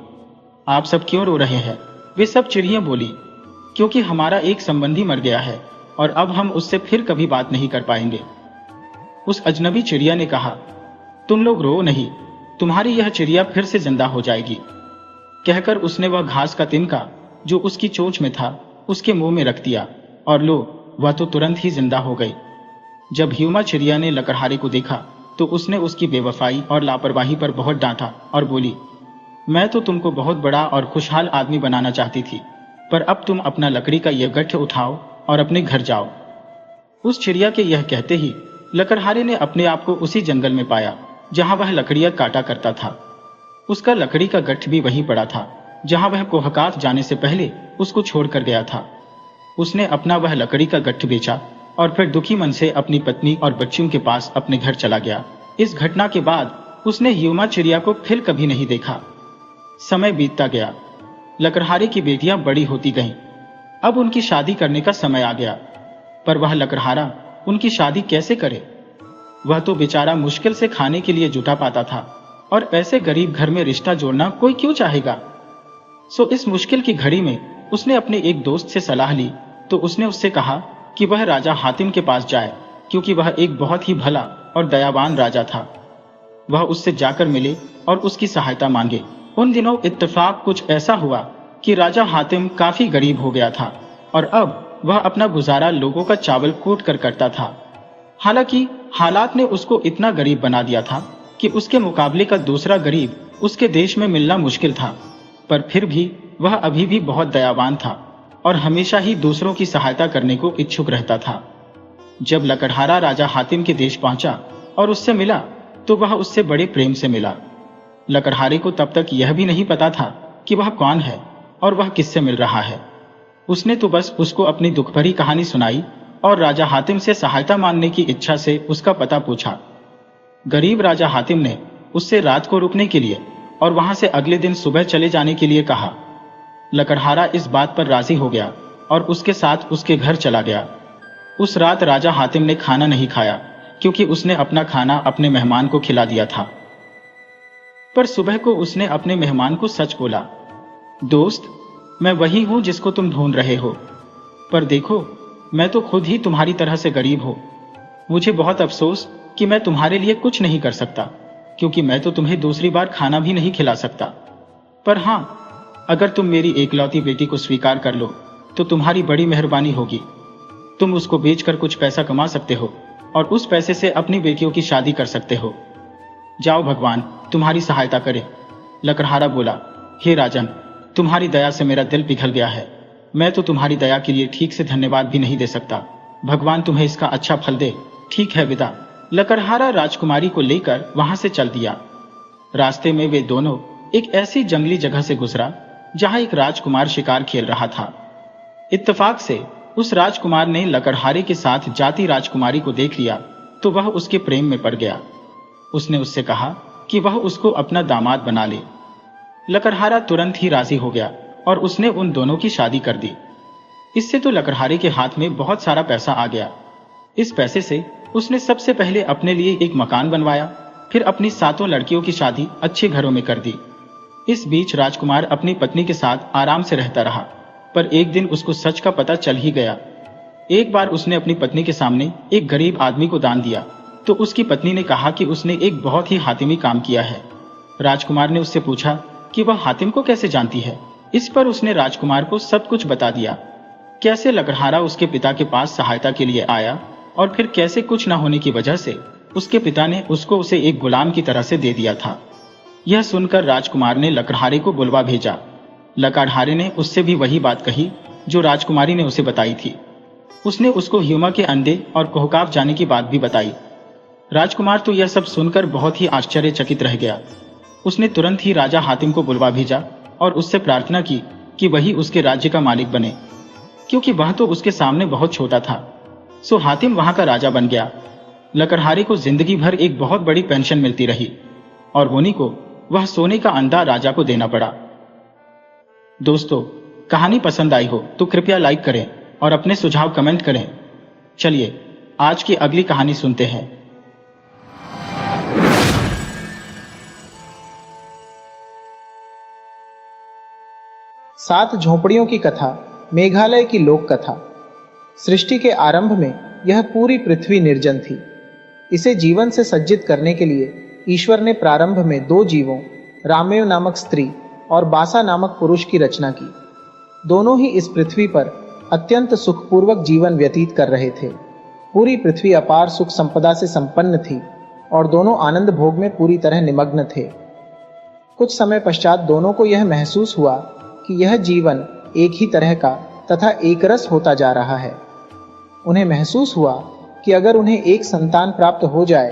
आप सब क्यों रो रहे हैं? वे सब चिड़िया बोली, क्योंकि हमारा एक संबंधी मर गया है और अब हम उससे फिर कभी बात नहीं कर पाएंगे। उस अजनबी चिड़िया ने कहा, तुम लोग रो नहीं, तुम्हारी यह चिड़िया फिर से जिंदा हो जाएगी। कहकर उसने वह घास का तिनका जो उसकी चोंच में था उसके मुंह में रख दिया और लो, वह तो तुरंत ही जिंदा हो गई। जब ह्यूमा चिड़िया ने लकड़हारे को देखा तो उसने उसकी बेवफाई और लापरवाही पर बहुत डांटा और बोली, मैं तो तुमको बहुत बड़ा और खुशहाल आदमी बनाना चाहती थी, पर अब तुम अपना लकड़ी का यह गट्ठ उठाओ और अपने घर जाओ। उस चिड़िया के यह कहते ही लकड़हारे ने अपने आप को उसी जंगल में पाया जहां वह लकड़ियां काटा करता था। उसका लकड़ी का गट्ठ भी वहीं पड़ा था जहां वह कोहकाफ जाने से पहले उसको छोड़कर गया था। उसने अपना वह लकड़ी का गट्ठ बेचा और फिर दुखी मन से अपनी पत्नी और बच्चियों के पास अपने घर चला गया। इस घटना के बाद उसने ह्यूमा चिड़िया को फिर कभी नहीं देखा। समय बीतता गया, लकड़हारे की बेटियां बड़ी होती गईं। अब उनकी शादी करने का समय आ गया, पर वह लकड़हारा उनकी शादी कैसे करे? वह तो बेचारा मुश्किल से खाने के लिए जुटा पाता था और ऐसे गरीब घर में रिश्ता जोड़ना कोई क्यों चाहेगा। सो इस मुश्किल की घड़ी में उसने अपने एक दोस्त से सलाह ली, तो उसने उससे कहा कि वह राजा हातिम के पास जाए, क्योंकि वह एक बहुत ही भला और दयावान राजा था। वह उससे जाकर मिले और उसकी सहायता मांगे। उन दिनों इत्तेफाक कुछ ऐसा हुआ कि राजा हातिम काफी गरीब हो गया था और अब वह अपना गुजारा लोगों का चावल कूट कर करता था। हालांकि हालात ने उसको इतना गरीब बना दिया था कि उसके मुकाबले का दूसरा गरीब उसके देश में मिलना मुश्किल था, पर फिर भी वह अभी भी बहुत दयावान था और हमेशा ही दूसरों की सहायता करने को इच्छुक रहता था। जब लकड़हारा राजा हातिम के देश पहुंचा और उससे मिला तो वह उससे बड़े प्रेम से मिला। लकड़हारे को तब तक यह भी नहीं पता था कि वह कौन है और वह किससे मिल रहा है। उसने तो बस उसको अपनी दुख भरी कहानी सुनाई और राजा हातिम से सहायता मांगने की इच्छा से उसका पता पूछा। गरीब राजा हातिम ने उससे रात को रुकने के लिए और वहां से अगले दिन सुबह चले जाने के लिए कहा। लकड़हारा इस बात पर राजी हो गया और उसके साथ उसके घर चला गया। उस रात राजा हातिम ने खाना नहीं खाया, क्योंकि उसने अपना खाना अपने मेहमान को खिला दिया था। पर सुबह को उसने अपने मेहमान को सच बोला, दोस्त, मैं वही हूं जिसको तुम ढूंढ रहे हो, पर देखो मैं तो खुद ही तुम्हारी तरह से गरीब हूं। मुझे बहुत अफसोस कि मैं तुम्हारे लिए कुछ नहीं कर सकता, क्योंकि मैं तो तुम्हें दूसरी बार खाना भी नहीं खिला सकता। पर हां, अगर तुम मेरी एकलौती बेटी को स्वीकार कर लो तो तुम्हारी बड़ी मेहरबानी होगी। तुम उसको बेचकर कुछ पैसा कमा सकते हो और उस पैसे से अपनी बेटियों की शादी कर सकते हो। जाओ भगवान, तुम्हारी सहायता करे। लकड़हारा बोला, हे राजन, तुम्हारी दया से मेरा दिल पिघल गया है। मैं तो तुम्हारी दया के लिए ठीक से धन्यवाद भी नहीं दे सकता। भगवान तुम्हें इसका अच्छा फल दे। ठीक है, विदा। लकड़हारा राजकुमारी को लेकर वहां से चल दिया। रास्ते में वे दोनों एक ऐसी जंगली जगह से गुजरा जहां एक राजकुमार शिकार खेल रहा था। इत्तेफाक से उस राजकुमार ने लकड़हारे के साथ जाती राजकुमारी को देख लिया तो वह उसके प्रेम में पड़ गया। उसने उससे कहा कि वह उसको अपना दामाद बना ले। लकड़हारा तुरंत ही राजी हो गया और उसने उन दोनों की शादी कर दी। इससे तो लकड़हारे के हाथ में बहुत सारा पैसा आ गया। इस पैसे से उसने सबसे पहले अपने लिए एक मकान बनवाया, फिर अपनी 7 लड़कियों की शादी अच्छे घरों में कर दी। इस बीच राजकुमार अपनी पत्नी के साथ आराम से रहता रहा, पर एक दिन उसको सच का पता चल ही गया। एक बार उसने अपनी पत्नी के सामने एक गरीब आदमी को दान दिया तो उसकी पत्नी ने कहा कि उसने एक बहुत ही हातिमी काम किया है। राजकुमार ने उससे पूछा कि वह हातिम को कैसे जानती है। इस पर उसने राजकुमार को सब कुछ बता दिया, कैसे लकड़हारा उसके पिता के पास सहायता के लिए आया और फिर कैसे कुछ न होने की वजह से उसके पिता ने उसको उसे एक गुलाम की तरह से दे दिया था। यह सुनकर राजकुमार ने लकड़हारे को बुलवा भेजा। लकड़हारे ने उससे भी वही बात कही जो राजकुमारी ने उसे बताई थी। उसने उसको ह्यूमा के अंडे और कोहकाव जाने की बात भी बताई। राजकुमार तो यह सब सुनकर बहुत ही आश्चर्यचकित रह गया। उसने तुरंत ही राजा हातिम को बुलवा भेजा और उससे प्रार्थना की कि वही उसके राज्य का मालिक बने, क्योंकि वह तो उसके सामने बहुत छोटा था। सो हातिम वहां का राजा बन गया। लकड़हारे को जिंदगी भर एक बहुत बड़ी पेंशन मिलती रही और उन्हीं को वह सोने का अंडा राजा को देना पड़ा। दोस्तों, कहानी पसंद आई हो तो कृपया लाइक करें और अपने सुझाव कमेंट करें। चलिए आज की अगली कहानी सुनते हैं। सात झोपड़ियों की कथा, मेघालय की लोक कथा। सृष्टि के आरंभ में यह पूरी पृथ्वी निर्जन थी। इसे जीवन से सज्जित करने के लिए ईश्वर ने प्रारंभ में 2 जीवों, रामेव नामक स्त्री और बासा नामक पुरुष की रचना की। दोनों ही इस पृथ्वी पर अत्यंत सुखपूर्वक जीवन व्यतीत कर रहे थे। पूरी पृथ्वी अपार सुख संपदा से संपन्न थी और दोनों आनंद भोग में पूरी तरह निमग्न थे। कुछ समय पश्चात दोनों को यह महसूस हुआ कि यह जीवन एक ही तरह का तथा एकरस होता जा रहा है। उन्हें महसूस हुआ कि अगर उन्हें एक संतान प्राप्त हो जाए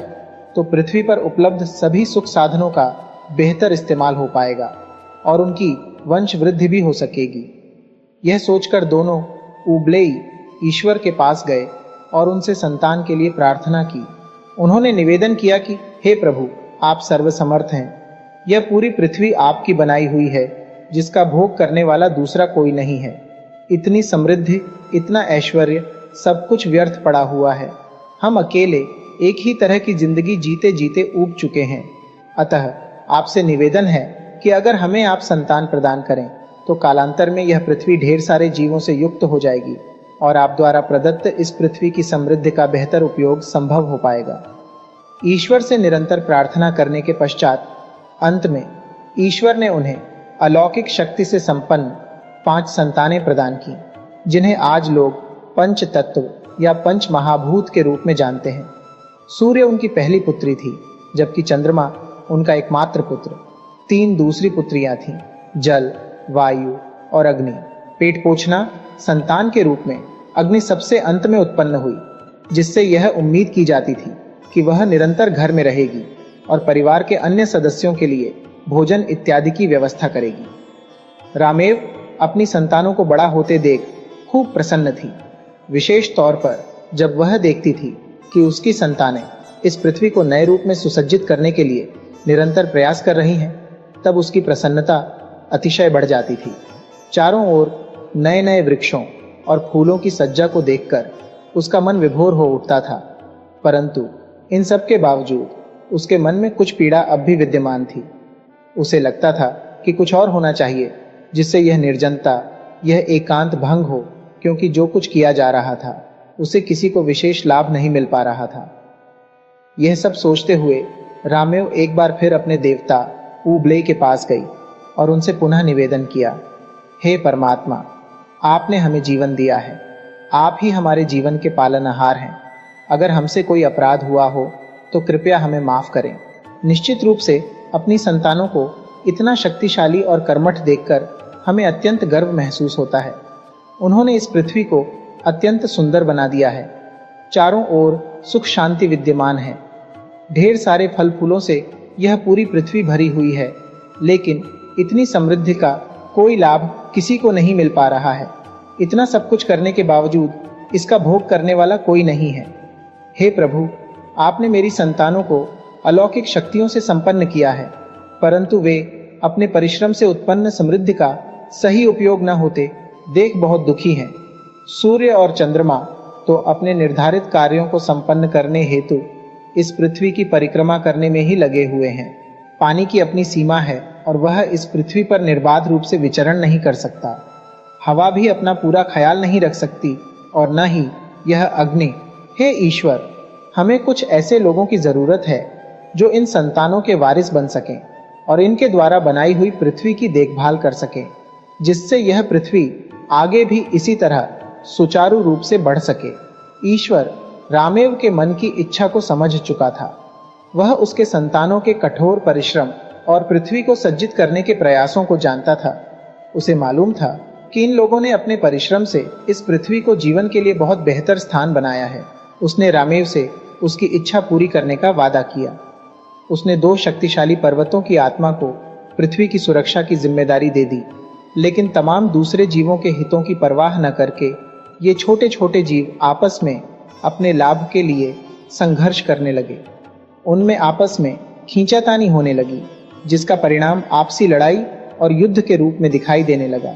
तो पृथ्वी पर उपलब्ध सभी सुख साधनों का बेहतर इस्तेमाल हो पाएगा और उनकी वंश वृद्धि भी हो सकेगी। यह सोचकर दोनों उबलेई ईश्वर के पास गए और उनसे संतान के लिए प्रार्थना की। उन्होंने निवेदन किया कि हे प्रभु, आप सर्वसमर्थ हैं। यह पूरी पृथ्वी आपकी बनाई हुई है, जिसका भोग करने वाला दूसरा कोई नहीं है। इतनी समृद्धि, इतना ऐश्वर्य, सब कुछ व्यर्थ पड़ा हुआ है। हम अकेले एक ही तरह की जिंदगी जीते जीते ऊब चुके हैं। अतः आपसे निवेदन है कि अगर हमें आप संतान प्रदान करें तो कालांतर में यह पृथ्वी ढेर सारे जीवों से युक्त हो जाएगी और आप द्वारा प्रदत्त इस पृथ्वी की समृद्धि का बेहतर उपयोग संभव हो पाएगा। ईश्वर से निरंतर प्रार्थना करने के पश्चात अंत में ईश्वर ने उन्हें अलौकिक शक्ति से संपन्न 5 संतानें प्रदान की, जिन्हें आज लोग पंच तत्व या पंच महाभूत के रूप में जानते हैं। सूर्य उनकी पहली पुत्री थी, जबकि चंद्रमा उनका एकमात्र पुत्र। 3 दूसरी पुत्रियां थीं, जल, वायु और अग्नि। पेट पोछना संतान के रूप में अग्नि सबसे अंत में उत्पन्न हुई, जिससे यह उम्मीद की जाती थी कि वह निरंतर घर में रहेगी और परिवार के अन्य सदस्यों के लिए भोजन इत्यादि की व्यवस्था करेगी। रामेव अपनी संतानों को बड़ा होते देख खूब प्रसन्न थी, विशेष तौर पर जब वह देखती थी कि उसकी संतानें इस पृथ्वी को नए रूप में सुसज्जित करने के लिए निरंतर प्रयास कर रही हैं। तब उसकी प्रसन्नता अतिशय बढ़ जाती थी। चारों ओर नए नए वृक्षों और फूलों की सज्जा को देखकर उसका मन विभोर हो उठता था, परंतु इन सब के बावजूद उसके मन में कुछ पीड़ा अब भी विद्यमान थी। उसे लगता था कि कुछ और होना चाहिए जिससे यह निर्जनता, यह एकांत भंग हो, क्योंकि जो कुछ किया जा रहा था उसे किसी को विशेष लाभ नहीं मिल पा रहा था। यह सब सोचते हुए रामेव एक बार फिर अपने देवता उबले के पास गई और उनसे पुनः निवेदन किया, हे परमात्मा, आपने हमें जीवन दिया है, आप ही हमारे जीवन के पालनहार हैं। अगर हमसे कोई अपराध हुआ हो तो कृपया हमें माफ करें। निश्चित रूप से अपनी संतानों को इतना शक्तिशाली और कर्मठ देखकर हमें अत्यंत गर्व महसूस होता है। उन्होंने इस पृथ्वी को अत्यंत सुंदर बना दिया है। चारों ओर सुख शांति विद्यमान है। ढेर सारे फल फूलों से यह पूरी पृथ्वी भरी हुई है, लेकिन इतनी समृद्धि का कोई लाभ किसी को नहीं मिल पा रहा है। इतना सब कुछ करने के बावजूद इसका भोग करने वाला कोई नहीं है। हे प्रभु, आपने मेरी संतानों को अलौकिक शक्तियों से संपन्न किया है, परंतु वे अपने परिश्रम से उत्पन्न समृद्धि का सही उपयोग न होते देख बहुत दुखी हैं। सूर्य और चंद्रमा तो अपने निर्धारित कार्यों को संपन्न करने हेतु इस पृथ्वी की परिक्रमा करने में ही लगे हुए हैं। पानी की अपनी सीमा है और वह इस पृथ्वी पर निर्बाध रूप से विचरण नहीं कर सकता। हवा भी अपना पूरा ख्याल नहीं रख सकती और न ही यह अग्नि। हे ईश्वर, हमें कुछ ऐसे लोगों की जरूरत है जो इन संतानों के वारिस बन सकें और इनके द्वारा बनाई हुई पृथ्वी की देखभाल कर सकें, जिससे यह पृथ्वी आगे भी इसी तरह सुचारू रूप से बढ़ सके। ईश्वर रामेव के मन की इच्छा को समझ चुका था। वह उसके संतानों के कठोर परिश्रम और पृथ्वी को सज्जित करने के प्रयासों को जानता था। उसे मालूम था कि इन लोगों ने अपने परिश्रम से इस पृथ्वी को जीवन के लिए बहुत बेहतर स्थान बनाया है। उसने रामेव से उसकी इच्छा पूरी करने का वादा किया। उसने 2 शक्तिशाली पर्वतों की आत्मा को पृथ्वी की सुरक्षा की जिम्मेदारी दे दी, लेकिन तमाम दूसरे जीवों के हितों की परवाह न करके ये छोटे छोटे जीव आपस में अपने लाभ के लिए संघर्ष करने लगे। उनमें आपस में खींचातानी होने लगी, जिसका परिणाम आपसी लड़ाई और युद्ध के रूप में दिखाई देने लगा।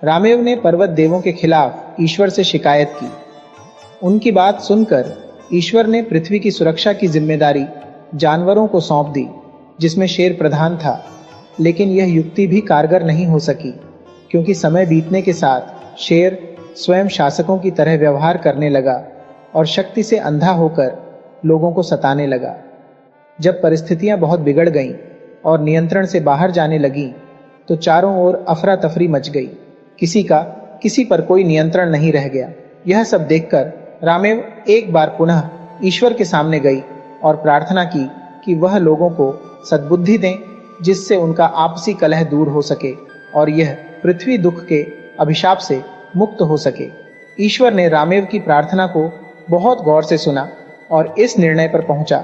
रामेव ने पर्वत देवों के खिलाफ ईश्वर से शिकायत की। उनकी बात सुनकर ईश्वर ने पृथ्वी की सुरक्षा की जिम्मेदारी जानवरों को सौंप दी, जिसमें शेर प्रधान था। लेकिन यह युक्ति भी कारगर नहीं हो सकी, क्योंकि समय बीतने के साथ शेर स्वयं शासकों की तरह व्यवहार करने लगा और शक्ति से अंधा होकर लोगों को सताने लगा। जब परिस्थितियां बहुत बिगड़ गईं और नियंत्रण से बाहर जाने लगीं, तो चारों ओर अफरा तफरी मच गई। किसी का किसी पर कोई नियंत्रण नहीं रह गया। यह सब देखकर रामेव एक बार पुनः ईश्वर के सामने गई और प्रार्थना की कि वह लोगों को सद्बुद्धि दें, जिससे उनका आपसी कलह दूर हो सके और यह पृथ्वी दुख के अभिशाप से मुक्त हो सके। ईश्वर ने रामेव की प्रार्थना को बहुत गौर से सुना और इस निर्णय पर पहुंचा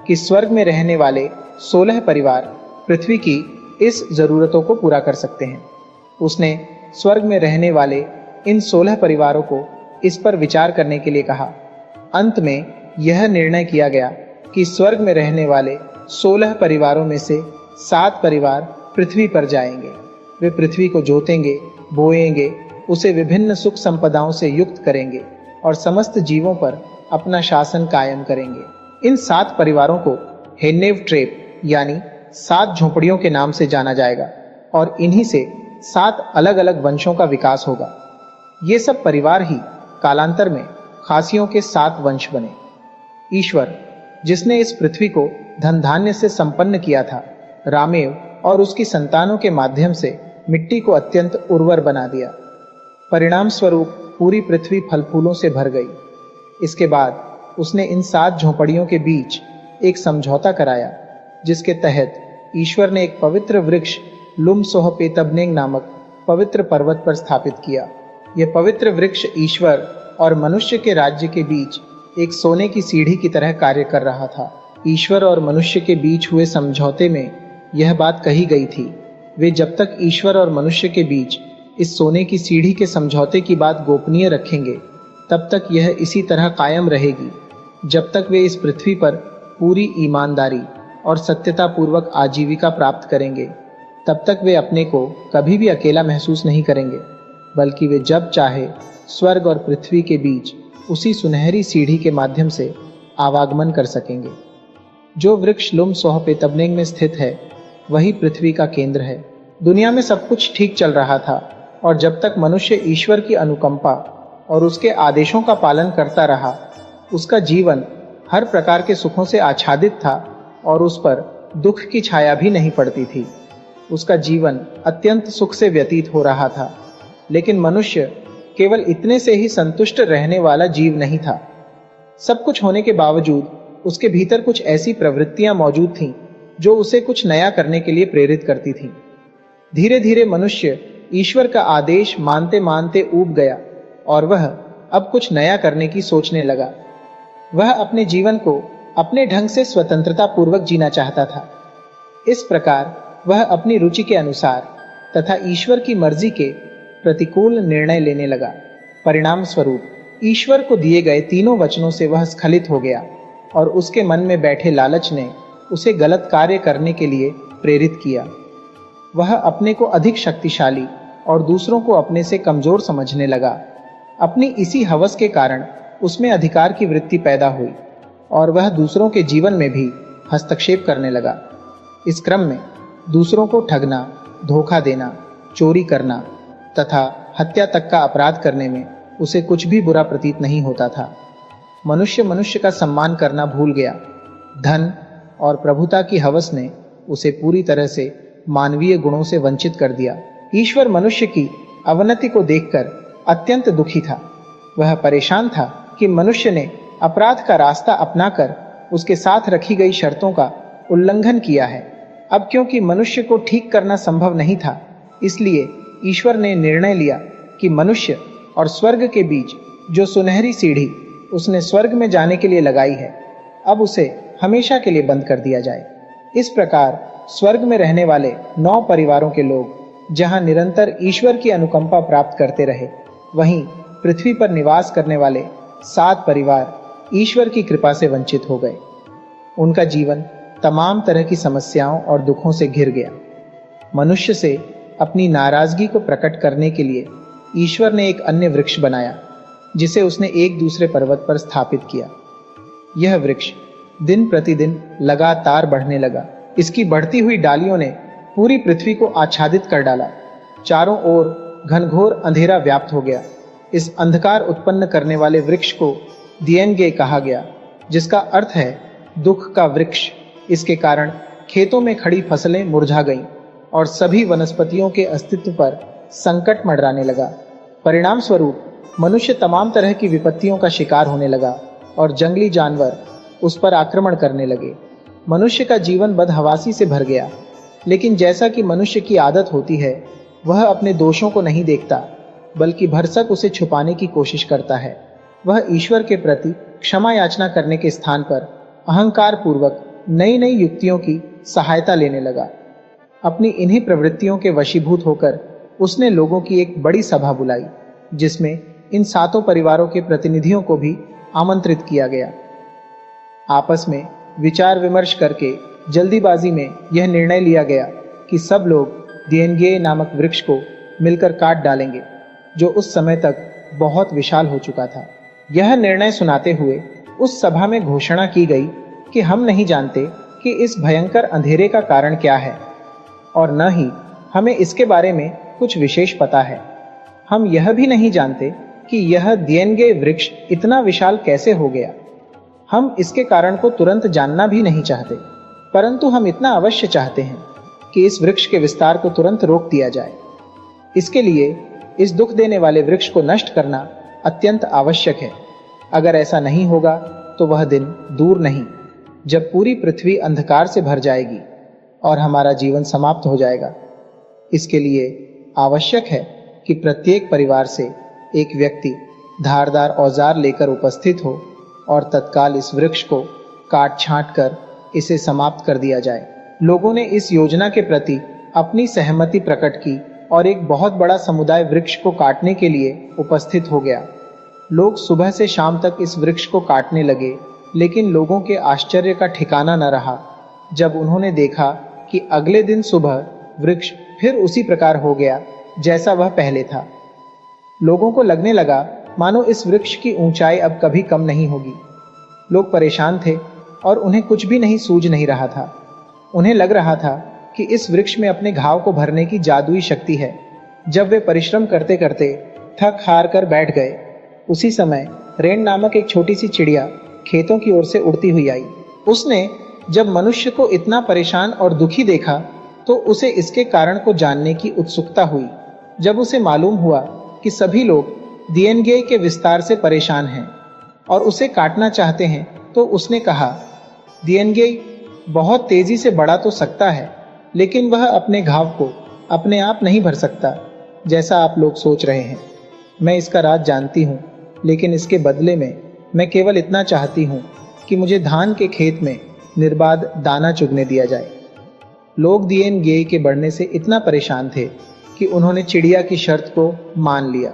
कि स्वर्ग में रहने वाले 16 परिवार पृथ्वी की इस जरूरतों को पूरा कर सकते हैं। उसने स्वर्ग में रहने वाले इन 16 परिवारों को इस पर विचार करने के लिए कहा। अंत में यह निर्णय किया गया कि स्वर्ग में रहने वाले 16 परिवारों में से 7 परिवार पृथ्वी पर जाएंगे। वे पृथ्वी को जोतेंगे, बोएंगे, उसे विभिन्न सुख संपदाओं से युक्त करेंगे और समस्त जीवों पर अपना शासन कायम करेंगे। इन 7 परिवारों को हेन्नेव ट्रेप यानी 7 झोपड़ियों के नाम से जाना जाएगा और इन्हीं से 7 अलग अलग वंशों का विकास होगा। ये सब परिवार ही कालांतर में खासियों के 7 वंश बने। ईश्वर, जिसने इस पृथ्वी को धन धान्य से संपन्न किया था, रामेव और उसकी संतानों के माध्यम से मिट्टी को अत्यंत उर्वर बना दिया। परिणाम स्वरूप पूरी पृथ्वी फल फूलों से भर गई। इसके बाद उसने इन 7 झोपड़ियों के बीच एक समझौता कराया, जिसके तहत ईश्वर ने एक पवित्र वृक्ष लुमसोहपेतबनेंग नामक पवित्र पर्वत पर स्थापित किया। यह पवित्र वृक्ष ईश्वर और मनुष्य के राज्य के बीच एक सोने की सीढ़ी की तरह कार्य कर रहा था। ईश्वर और मनुष्य के बीच हुए समझौते में यह बात कही गई थी, वे जब तक ईश्वर और मनुष्य के बीच इस सोने की सीढ़ी के समझौते की बात गोपनीय रखेंगे, तब तक यह इसी तरह कायम रहेगी, जब तक वे इस पृथ्वी पर पूरी ईमानदारी और सत्यता पूर्वक आजीविका प्राप्त करेंगे। तब तक वे अपने को कभी भी अकेला महसूस नहीं करेंगे, बल्कि वे जब चाहे स्वर्ग और पृथ्वी के बीच उसी सुनहरी सीढ़ी के माध्यम से आवागमन कर सकेंगे। जो वृक्ष लुमसोहपेतबनेंग में स्थित है, वही पृथ्वी का केंद्र है। दुनिया में सब कुछ ठीक चल रहा था और जब तक मनुष्य ईश्वर की अनुकंपा और उसके आदेशों का पालन करता रहा, उसका जीवन हर प्रकार के सुखों से आच्छादित था और उस पर दुख की छाया भी नहीं पड़ती थी। उसका जीवन अत्यंत सुख से व्यतीत हो रहा था। लेकिन मनुष्य केवल इतने से ही संतुष्ट रहने वाला जीव नहीं था। सब कुछ होने के बावजूद उसके भीतर कुछ ऐसी प्रवृत्तियां मौजूद थीं जो उसे कुछ नया करने के लिए प्रेरित करती थी। धीरे धीरे मनुष्य ईश्वर का आदेश मानते मानते ऊब गया और वह अब कुछ नया करने की सोचने लगा। वह अपने जीवन को अपने ढंग से स्वतंत्रता पूर्वक जीना चाहता था। इस प्रकार वह अपनी रुचि के अनुसार तथा ईश्वर की मर्जी के प्रतिकूल निर्णय लेने लगा। परिणाम स्वरूप ईश्वर को दिए गए तीनों वचनों से वह स्खलित हो गया और उसके मन में बैठे लालच ने उसे गलत कार्य करने के लिए प्रेरित किया। वह अपने को अधिक शक्तिशाली और दूसरों को अपने से कमजोर समझने लगा। अपनी इसी हवस के कारण उसमें अधिकार की वृत्ति पैदा हुई और वह दूसरों के जीवन में भी हस्तक्षेप करने लगा। इस क्रम में दूसरों को ठगना, धोखा देना, चोरी करना तथा हत्या तक का अपराध करने में उसे कुछ भी बुरा प्रतीत नहीं होता था। मनुष्य मनुष्य का सम्मान करना भूल गया। धन और प्रभुता की हवस ने उसे पूरी तरह से मानवीय गुणों से वंचित कर दिया। ईश्वर मनुष्य की अवनति को देखकर अत्यंत दुखी था। वह परेशान था कि मनुष्य ने अपराध का रास्ता अपनाकर उसके साथ रखी गई शर्तों का उल्लंघन किया है। अब क्योंकि मनुष्य को ठीक करना संभव नहीं था, इसलिए ईश्वर ने निर्णय लिया कि मनुष्य और स्वर्ग के बीच जो सुनहरी सीढ़ी उसने स्वर्ग में जाने के लिए लगाई है, अब उसे हमेशा के लिए बंद कर दिया जाए। इस प्रकार स्वर्ग में रहने वाले 9 परिवारों के लोग जहां निरंतर ईश्वर की अनुकंपा प्राप्त करते रहे, वहीं पृथ्वी पर निवास करने वाले 7 परिवार ईश्वर की कृपा से वंचित हो गए। उनका जीवन तमाम तरह की समस्याओं और दुखों से घिर गया। मनुष्य से अपनी नाराजगी को प्रकट करने के लिए ईश्वर ने एक अन्य वृक्ष बनाया, जिसे उसने एक दूसरे पर्वत पर स्थापित किया। यह वृक्ष दिन प्रतिदिन लगातार बढ़ने लगा। इसकी बढ़ती हुई डालियों ने पूरी पृथ्वी को आच्छादित कर डाला। चारों ओर घनघोर अंधेरा व्याप्त हो गया। इस अंधकार उत्पन्न करने वाले वृक्ष को दिएनगे कहा गया, जिसका अर्थ है दुख का वृक्ष। इसके कारण खेतों में खड़ी फसलें मुरझा गईं और सभी वनस्पतियों के अस्तित्व पर संकट मंडराने लगा। परिणाम स्वरूप मनुष्य तमाम तरह की विपत्तियों का शिकार होने लगा और जंगली जानवर उस पर आक्रमण करने लगे। मनुष्य का जीवन बदहवासी से भर गया। लेकिन जैसा कि मनुष्य की आदत होती है, वह अपने दोषों को नहीं देखता, बल्कि भरसक उसे छुपाने की कोशिश करता है। वह ईश्वर के प्रति क्षमा याचना करने के स्थान पर अहंकार पूर्वक नई नई युक्तियों की सहायता लेने लगा। अपनी इन्हीं प्रवृत्तियों के वशीभूत होकर उसने लोगों की एक बड़ी सभा बुलाई, जिसमें इन 7 परिवारों के प्रतिनिधियों को भी आमंत्रित किया गया। आपस में विचार विमर्श करके जल्दीबाजी में यह निर्णय लिया गया कि सब लोग दिएनगे नामक वृक्ष को मिलकर काट डालेंगे, जो उस समय तक बहुत विशाल हो चुका था। यह निर्णय सुनाते हुए उस सभा में घोषणा की गई कि हम नहीं जानते कि इस भयंकर अंधेरे का कारण क्या है और न ही हमें इसके बारे में कुछ विशेष पता है। हम यह भी नहीं जानते कि यह दिएनगे वृक्ष इतना विशाल कैसे हो गया। हम इसके कारण को तुरंत जानना भी नहीं चाहते, परंतु हम इतना अवश्य चाहते हैं कि इस वृक्ष के विस्तार को तुरंत रोक दिया जाए। इसके लिए इस दुख देने वाले वृक्ष को नष्ट करना अत्यंत आवश्यक है। अगर ऐसा नहीं होगा तो वह दिन दूर नहीं जब पूरी पृथ्वी अंधकार से भर जाएगी और हमारा जीवन समाप्त हो जाएगा। इसके लिए आवश्यक है कि प्रत्येक परिवार से एक व्यक्ति धारदार औजार लेकर उपस्थित हो और तत्काल इस वृक्ष को काट छांट कर इसे समाप्त कर दिया जाए। लोगों ने इस योजना के प्रति अपनी सहमति प्रकट की और एक बहुत बड़ा समुदाय वृक्ष को काटने के लिए उपस्थित हो गया। लोग सुबह से शाम तक इस वृक्ष को काटने लगे, लेकिन लोगों के आश्चर्य का ठिकाना न रहा जब उन्होंने देखा कि अगले दिन सुबह वृक्ष फिर उसी प्रकार हो गया जैसा वह पहले था। लोगों को लगने लगा मानो इस वृक्ष की ऊंचाई अब कभी कम नहीं होगी। लोग परेशान थे और उन्हें कुछ भी नहीं सूझ नहीं रहा था। उन्हें लग रहा था कि इस वृक्ष में अपने घाव को भरने की जादुई शक्ति है। जब वे परिश्रम करते करते थक हार कर बैठ गए, उसी समय रेन नामक एक छोटी सी चिड़िया खेतों की ओर से उड़ती हुई आई। उसने जब मनुष्य को इतना परेशान और दुखी देखा तो उसे इसके कारण को जानने की उत्सुकता हुई। जब उसे मालूम हुआ कि सभी लोग दिएनगे के विस्तार से परेशान हैं और उसे काटना चाहते हैं, तो उसने कहा, दिएनगे, बहुत तेजी से बढ़ा तो सकता है, लेकिन वह अपने घाव को अपने आप नहीं भर सकता, जैसा आप लोग सोच रहे हैं। मैं इसका राज जानती हूँ, लेकिन इसके बदले में मैं केवल इतना चाहती हूँ कि मुझे धान के खेत में निर्बाध दाना चुगने दिया जाए। लोग दिएन गेई के बढ़ने से इतना परेशान थे कि उन्होंने चिड़िया की शर्त को मान लिया।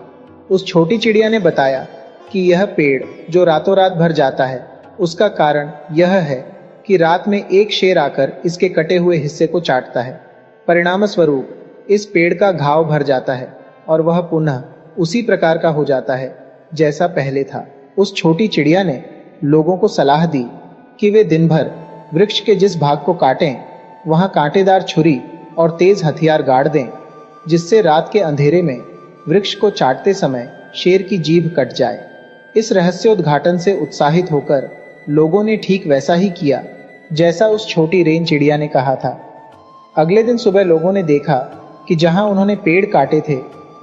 उस छोटी चिड़िया ने बताया कि यह पेड़ जो रातों रात भर जाता है, उसका कारण यह है कि रात में एक शेर आकर इसके कटे हुए हिस्से को चाटता है। परिणाम स्वरूप इस पेड़ का घाव भर जाता है और वह पुनः उसी प्रकार का हो जाता है जैसा पहले था। उस छोटी चिड़िया ने लोगों को सलाह दी कि वे दिन भर वृक्ष के जिस भाग को काटें, वहां कांटेदार छुरी और तेज हथियार गाड़ दें, जिससे रात के अंधेरे में वृक्ष को चाटते समय शेर की जीभ कट जाए। इस रहस्योद्घाटन से उत्साहित होकर लोगों ने ठीक वैसा ही किया जैसा उस छोटी रेन चिड़िया ने कहा था। अगले दिन सुबह लोगों ने देखा कि जहां उन्होंने पेड़ काटे थे,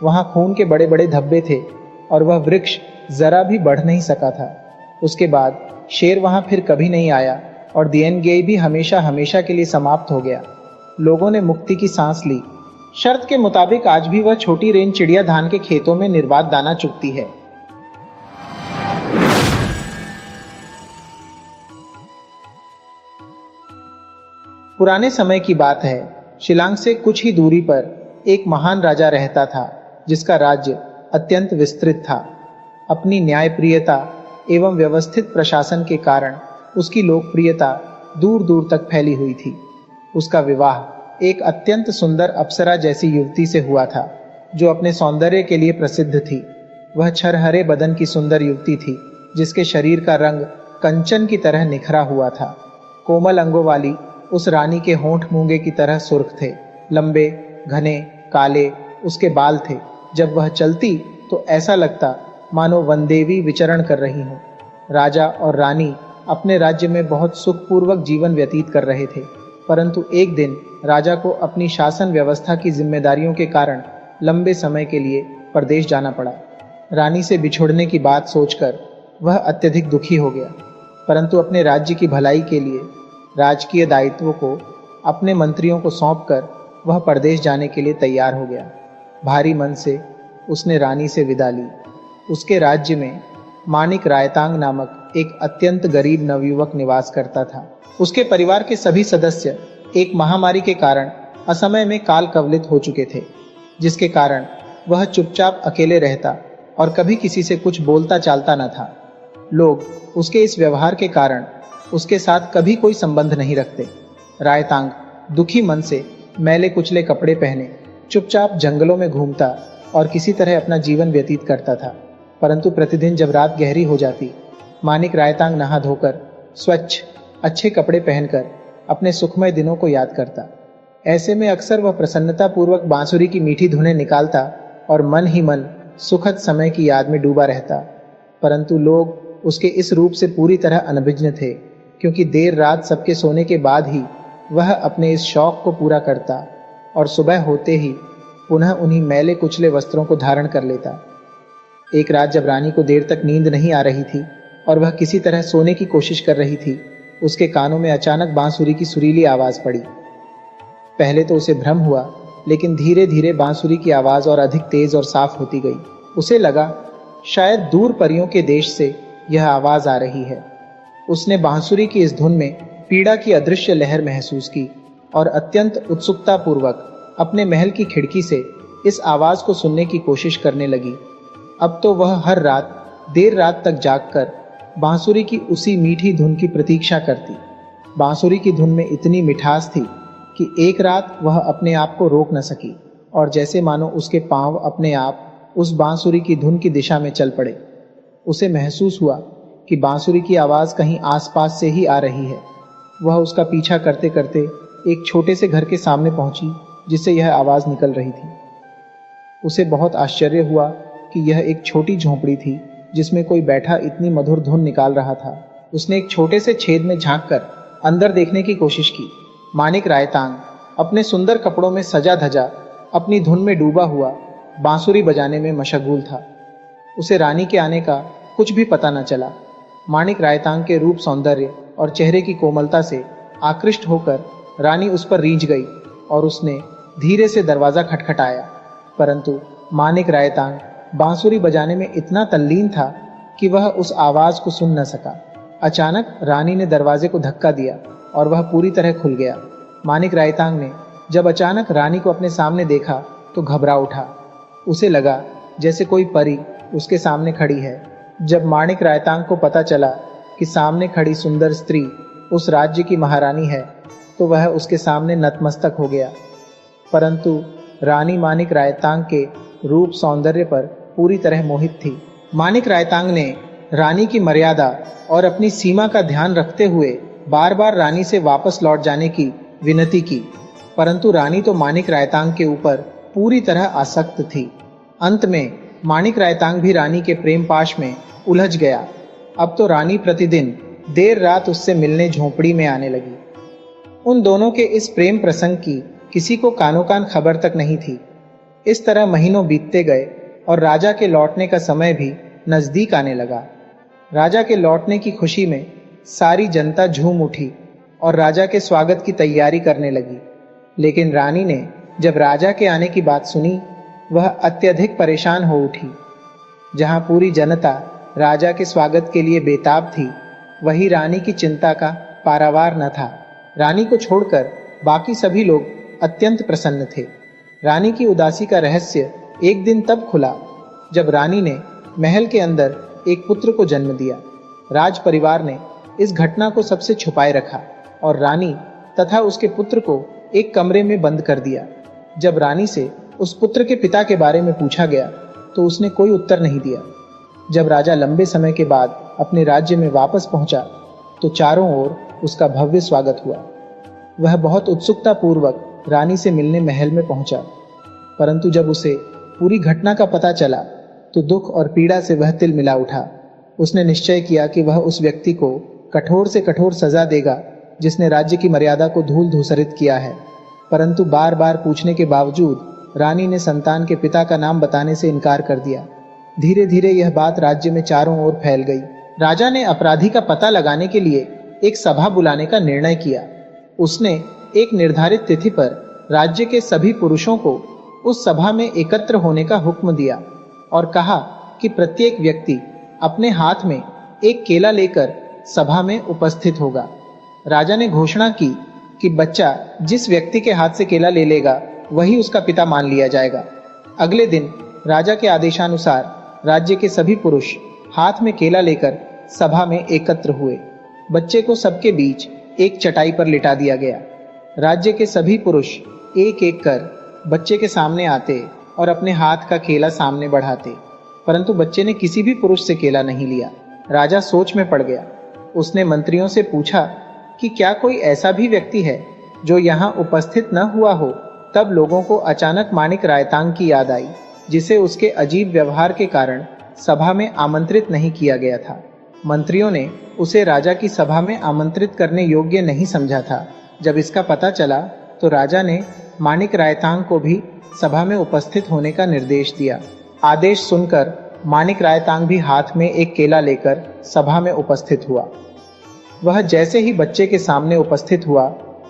वहां खून के बड़े बड़े धब्बे थे और वह वृक्ष जरा भी बढ़ नहीं सका था। उसके बाद शेर वहां फिर कभी नहीं आया और दिएन गेई भी हमेशा हमेशा के लिए समाप्त हो गया। लोगों ने मुक्ति की सांस ली। शर्त के मुताबिक आज भी वह छोटी रेन चिड़िया धान के खेतों में निर्बाध दाना चुगती है। पुराने समय की बात है। शिलांग से कुछ ही दूरी पर एक महान राजा रहता था, जिसका राज्य अत्यंत विस्तृत था। अपनी न्यायप्रियता एवं व्यवस्थित प्रशासन के कारण उसकी लोकप्रियता दूर दूर तक फैली हुई थी। उसका विवाह एक अत्यंत सुंदर अप्सरा जैसी युवती से हुआ था, जो अपने सौंदर्य के लिए प्रसिद्ध थी। वह छरहरे बदन की सुंदर युवती थी, जिसके शरीर का रंग कंचन की तरह निखरा हुआ था। कोमल अंगों वाली उस रानी के होंठ मूंगे की तरह सुर्ख थे। लंबे, घने, काले उसके बाल थे। जब वह चलती तो ऐसा लगता मानो वनदेवी विचरण कर रही हो। राजा और रानी अपने राज्य में बहुत सुखपूर्वक जीवन व्यतीत कर रहे थे, परंतु एक दिन राजा को अपनी शासन व्यवस्था की जिम्मेदारियों के कारण लंबे समय के लिए परदेश जाना पड़ा। रानी से बिछुड़ने की बात सोचकर वह अत्यधिक दुखी हो गया, परंतु अपने राज्य की भलाई के लिए राजकीय दायित्वों को अपने मंत्रियों को सौंपकर वह परदेश जाने के लिए तैयार हो गया। भारी मन से उसने रानी से विदा ली। उसके राज्य में मानिक रायतांग नामक एक अत्यंत गरीब नवयुवक निवास करता था। उसके परिवार के सभी सदस्य एक महामारी के कारण असमय में काल कवलित हो चुके थे, जिसके कारण वह चुपचाप अकेले रहता और कभी किसी से कुछ बोलता चालता न था। लोग उसके इस व्यवहार के कारण उसके साथ कभी कोई संबंध नहीं रखते। रायतांग दुखी मन से मैले कुचले कपड़े पहने चुपचाप जंगलों में घूमता और किसी तरह अपना जीवन व्यतीत करता था। परंतु प्रतिदिन जब रात गहरी हो जाती, मानिक रायतांग नहा धोकर स्वच्छ अच्छे कपड़े पहनकर अपने सुखमय दिनों को याद करता। ऐसे में अक्सर वह प्रसन्नता पूर्वक बांसुरी की मीठी धुनें निकालता और मन ही मन सुखद समय की याद में डूबा रहता। परंतु लोग उसके इस रूप से पूरी तरह अनभिज्ञ थे, क्योंकि देर रात सबके सोने के बाद ही वह अपने इस शौक को पूरा करता और सुबह होते ही पुनः उन्हीं मैले कुचले वस्त्रों को धारण कर लेता। एक रात जब रानी को देर तक नींद नहीं आ रही थी और वह किसी तरह सोने की कोशिश कर रही थी, उसके कानों में अचानक बांसुरी की सुरीली आवाज पड़ी। पहले तो उसे भ्रम हुआ, लेकिन धीरे धीरे बांसुरी की आवाज और अधिक तेज और साफ होती गई। उसे लगा शायद दूर परियों के देश से यह आवाज आ रही है। उसने बांसुरी की इस धुन में पीड़ा की अदृश्य लहर महसूस की और अत्यंत उत्सुकता पूर्वक अपने महल की खिड़की से इस आवाज को सुनने की कोशिश करने लगी। अब तो वह हर रात देर रात तक जागकर बांसुरी की उसी मीठी धुन की प्रतीक्षा करती। बांसुरी की धुन में इतनी मिठास थी कि एक रात वह अपने आप को रोक न सकी और जैसे मानो उसके पांव अपने आप उस बांसुरी की धुन की दिशा में चल पड़े। उसे महसूस हुआ कि बांसुरी की आवाज कहीं आसपास से ही आ रही है। वह उसका पीछा करते करते एक छोटे से घर के सामने पहुंची, जिससे यह आवाज निकल रही थी। उसे बहुत आश्चर्य हुआ कि यह एक छोटी झोंपड़ी थी, जिसमें कोई बैठा इतनी मधुर धुन निकाल रहा था। उसने एक छोटे से छेद में झांककर अंदर देखने की कोशिश की। मानिक रायतांग अपने सुंदर कपड़ों में सजा धजा अपनी धुन में डूबा हुआ बांसुरी बजाने में मशगूल था। उसे रानी के आने का कुछ भी पता न चला। मानिक रायतांग के रूप सौंदर्य और चेहरे की कोमलता से आकृष्ट होकर रानी उस पर रीझ गई और उसने धीरे से दरवाजा खटखटाया, परंतु मानिक रायतांग बांसुरी बजाने में इतना तल्लीन था कि वह उस आवाज को सुन न सका। अचानक रानी ने दरवाजे को धक्का दिया और वह पूरी तरह खुल गया। मानिक रायतांग ने जब अचानक रानी को अपने सामने देखा तो घबरा उठा। उसे लगा जैसे कोई परी उसके सामने खड़ी है। जब मानिक रायतांग को पता चला कि सामने खड़ी सुंदर स्त्री उस राज्य की महारानी है तो वह उसके सामने नतमस्तक हो गया। परंतु रानी मानिक रायतांग के रूप सौंदर्य पर पूरी तरह मोहित थी। मानिक रायतांग ने रानी की मर्यादा और अपनी सीमा का ध्यान रखते हुए बार बार रानी से वापस लौट जाने की विनती की, परंतु रानी तो मानिक रायतांग के ऊपर पूरी तरह आसक्त थी। अंत में मानिक रायतांग भी रानी के प्रेम पाश में उलझ गया। अब तो रानी प्रतिदिन देर रात उससे मिलने झोंपड़ी में आने लगी। उन दोनों के इस प्रेम प्रसंग की किसी को कानो कान खबर तक नहीं थी। इस तरह महीनों बीतते गए और राजा के लौटने का समय भी नजदीक आने लगा। राजा के लौटने की खुशी में सारी जनता झूम उठी और राजा के स्वागत की तैयारी करने लगी। लेकिन रानी ने जब राजा के आने की बात सुनी, वह अत्यधिक परेशान हो उठी। जहां पूरी जनता राजा के स्वागत के लिए बेताब थी, वही रानी की चिंता का पारावार न था। रानी को छोड़कर बाकी सभी लोग अत्यंत प्रसन्न थे। रानी की उदासी का रहस्य एक दिन तब खुला जब रानी ने महल के अंदर एक पुत्र को जन्म दिया। राज परिवार ने इस घटना को सबसे छुपाए रखा और रानी तथा उसके पुत्र को एक कमरे में बंद कर दिया। जब रानी से उस पुत्र के पिता के बारे में पूछा गया तो उसने कोई उत्तर नहीं दिया। जब राजा लंबे समय के बाद अपने राज्य में वापस पहुंचा तो चारों ओर उसका भव्य स्वागत हुआ। वह बहुत उत्सुकता पूर्वक रानी से मिलने महल में पहुंचा, परंतु जब उसे पूरी घटना का पता चला तो दुख और पीड़ा से वह तिलमिला उठा। उसने निश्चय किया कि वह उस व्यक्ति को कठोर से कठोर सजा देगा जिसने राज्य की मर्यादा को धूल धूसरित किया है। परंतु बार बार पूछने के बावजूद रानी ने संतान के पिता का नाम बताने से इनकार कर दिया। धीरे धीरे यह बात राज्य में चारों ओर फैल गई। राजा ने अपराधी का पता लगाने के लिए एक सभा बुलाने का निर्णय किया। उसने एक निर्धारित तिथि पर राज्य के सभी पुरुषों को उस सभा में एकत्र होने का हुक्म दिया और कहा कि प्रत्येक व्यक्ति अपने हाथ में एक केला लेकर सभा में उपस्थित होगा। राजा ने घोषणा की कि बच्चा जिस व्यक्ति के हाथ से केला ले लेगा वही उसका पिता मान लिया जाएगा। अगले दिन राजा के आदेशानुसार राज्य के सभी पुरुष हाथ में केला लेकर सभा में एकत्र हुए। बच्चे को सबके बीच एक चटाई पर लिटा दिया गया। राज्य के सभी पुरुष एक एक कर बच्चे के सामने आते और अपने हाथ का केला सामने बढ़ाते, परंतु बच्चे ने किसी भी पुरुष से केला नहीं लिया। राजा सोच में पड़ गया। उसने मंत्रियों से पूछा कि क्या कोई ऐसा भी व्यक्ति है जो यहाँ उपस्थित न हुआ हो। तब लोगों को अचानक मानिक रायतांग की याद आई, जिसे उसके अजीब व्यवहार के कारण सभा में आमंत्रित नहीं किया गया था। मंत्रियों ने उसे राजा की सभा में आमंत्रित करने योग्य नहीं समझा था। जब इसका पता चला तो राजा ने मानिक रायतांग को भी सभा में उपस्थित होने का निर्देश दिया। आदेश सुनकर मानिक रायतांग भी हाथ में एक केला लेकर सभा में उपस्थित हुआ। वह जैसे ही बच्चे के सामने उपस्थित हुआ,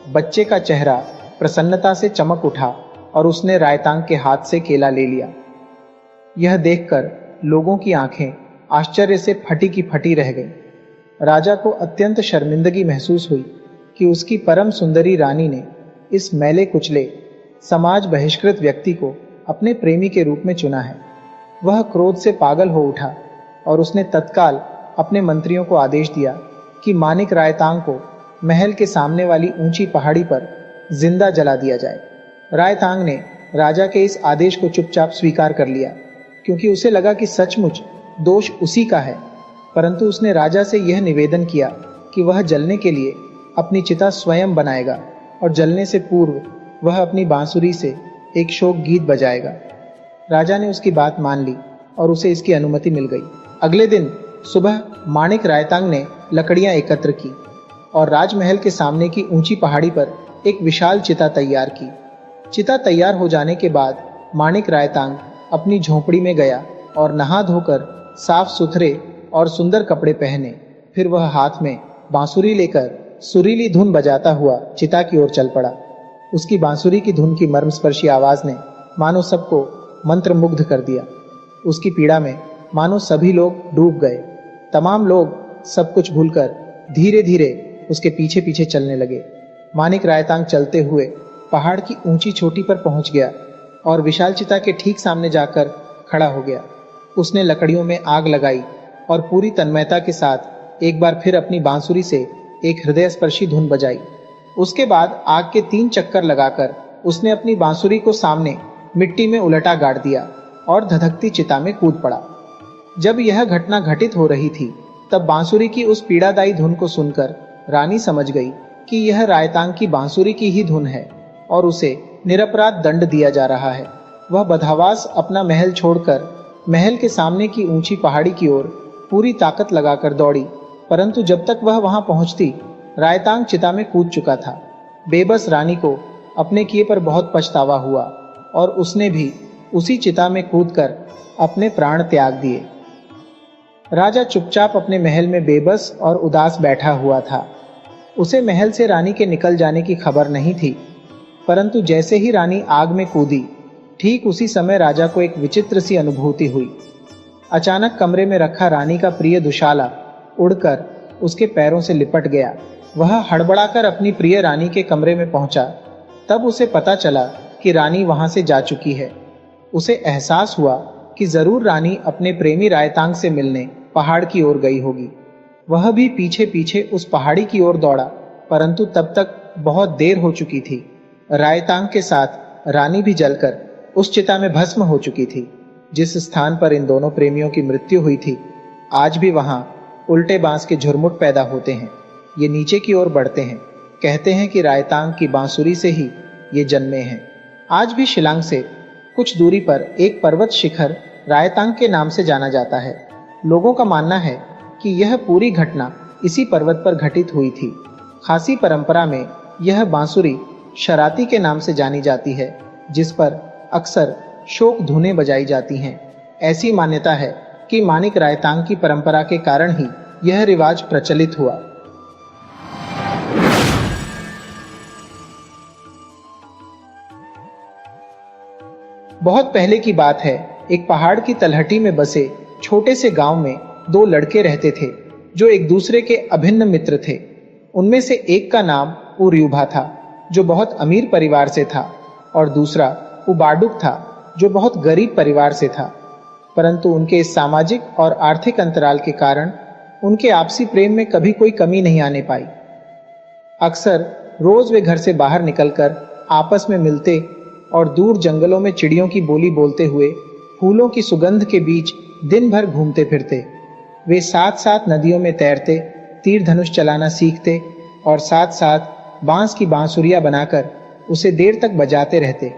बच्चे का चेहरा प्रसन्नता से चमक उठा और उसने रायतांग के हाथ से केला ले लिया। यह देखकर लोगों की आंखें आश्चर्य से फटी की फटी रह गईं। राजा को अत्यंत शर्मिंदगी महसूस हुई कि उसकी परम सुंदरी रानी ने इस मैले कुचले समाज बहिष्कृत व्यक्ति को अपने प्रेमी के रूप में चुना है। वह क्रोध से पागल हो उठा और उसने तत्काल अपने मंत्रियों को आदेश दिया कि मानिक रायतांग को महल के सामने वाली ऊंची पहाड़ी पर जिंदा जला दिया जाए। रायतांग ने राजा के इस आदेश को चुपचाप स्वीकार कर लिया, क्योंकि उसे लगा कि सचमुच दोष उसी का है। परंतु उसने राजा से यह निवेदन किया कि वह जलने के लिए अपनी चिता स्वयं बनाएगा और जलने से पूर्व वह अपनी बांसुरी से एक शोक गीत बजाएगा। राजा ने उसकी बात मान ली और उसे इसकी अनुमति मिल गई। अगले दिन सुबह मानिक रायतांग ने लकड़ियां एकत्र की और राजमहल के सामने की ऊंची पहाड़ी पर एक विशाल चिता तैयार की। चिता तैयार हो जाने के बाद मानिक रायतांग अपनी झोंपड़ी में गया और नहा धोकर साफ सुथरे और सुंदर कपड़े पहने। फिर वह हाथ में बांसुरी लेकर सुरीली धुन बजाता हुआ चिता की ओर चल पड़ा। उसकी बांसुरी की धुन की मर्मस्पर्शी आवाज ने मानो सबको मंत्रमुग्ध कर दिया। उसकी पीड़ा में मानो सभी लोग डूब गए। तमाम लोग सब कुछ भूलकर धीरे धीरे उसके पीछे पीछे चलने लगे। मानिक रायतांग चलते हुए पहाड़ की ऊंची चोटी पर पहुंच गया और विशाल चिता के ठीक सामने जाकर खड़ा हो गया। उसने लकड़ियों में आग लगाई और पूरी तन्मयता के साथ एक बार फिर अपनी बांसुरी से एक हृदयस्पर्शी धुन बजाई। उसके बाद आग के 3 चक्कर लगाकर उसने अपनी बांसुरी को सामने मिट्टी में उलटा गाड़ दिया और धधकती चिता में कूद पड़ा। जब यह घटना घटित हो रही थी तब बांसुरी की उस पीड़ादायी धुन को सुनकर रानी समझ गई कि यह रायतांग की बांसुरी की ही धुन है और उसे निरपराध दंड दिया जा रहा है। वह बदहवास अपना महल छोड़कर महल के सामने की ऊंची पहाड़ी की ओर पूरी ताकत लगाकर दौड़ी, परंतु जब तक वह वहां पहुंचती रायतांग चिता में कूद चुका था। बेबस रानी को अपने किए पर बहुत पछतावा हुआ और उसने भी उसी चिता में कूदकर अपने प्राण त्याग दिए। राजा चुपचाप अपने महल में बेबस और उदास बैठा हुआ था। उसे महल से रानी के निकल जाने की खबर नहीं थी, परंतु जैसे ही रानी आग में कूदी, ठीक उसी समय राजा को एक विचित्र सी अनुभूति हुई। अचानक कमरे में रखा रानी का प्रिय दुशाला उड़कर उसके पैरों से लिपट गया। वह हड़बड़ाकर अपनी प्रिय रानी के कमरे में पहुंचा। तब उसे पता चला कि रानी वहां से जा चुकी है। उसे एहसास हुआ कि जरूर रानी अपने प्रेमी रायतांग से मिलने पहाड़ की ओर गई होगी। वह भी पीछे पीछे उस पहाड़ी की ओर दौड़ा, परंतु तब तक बहुत देर हो चुकी थी। रायतांग के साथ रानी भी जलकर उस चिता में भस्म हो चुकी थी। जिस स्थान पर इन दोनों प्रेमियों की मृत्यु हुई थी, आज भी वहां उल्टे बांस के झुरमुट पैदा होते हैं। ये नीचे की ओर बढ़ते हैं। कहते हैं कि रायतांग की बांसुरी से ही ये जन्मे हैं। आज भी शिलांग से कुछ दूरी पर एक पर्वत शिखर रायतांग के नाम से जाना जाता है। लोगों का मानना है कि यह पूरी घटना इसी पर्वत पर घटित हुई थी। खासी परंपरा में यह बांसुरी शराती के नाम से जानी जाती है, जिस पर अक्सर शोक धुनें बजाई जाती हैं। ऐसी मान्यता है कि मानिक रायतांग की परंपरा के कारण ही यह रिवाज प्रचलित हुआ। बहुत पहले की बात है। एक पहाड़ की तलहटी में बसे छोटे से गांव में 2 लड़के रहते थे जो एक दूसरे के अभिन्न मित्र थे। उनमें से एक का नाम उर्यूभा था जो बहुत अमीर परिवार से था, और दूसरा उबाडुक था जो बहुत गरीब परिवार से था। परंतु उनके इस सामाजिक और आर्थिक अंतराल के कारण उनके आपसी प्रेम में कभी कोई कमी नहीं आने पाई। अक्सर रोज वे घर से बाहर निकलकर आपस में मिलते और दूर जंगलों में चिड़ियों की बोली बोलते हुए फूलों की सुगंध के बीच दिन भर घूमते फिरते। वे साथ साथ नदियों में तैरते, तीर धनुष चलाना सीखते और साथ साथ बांस की बांसुरियां बनाकर उसे देर तक बजाते रहते।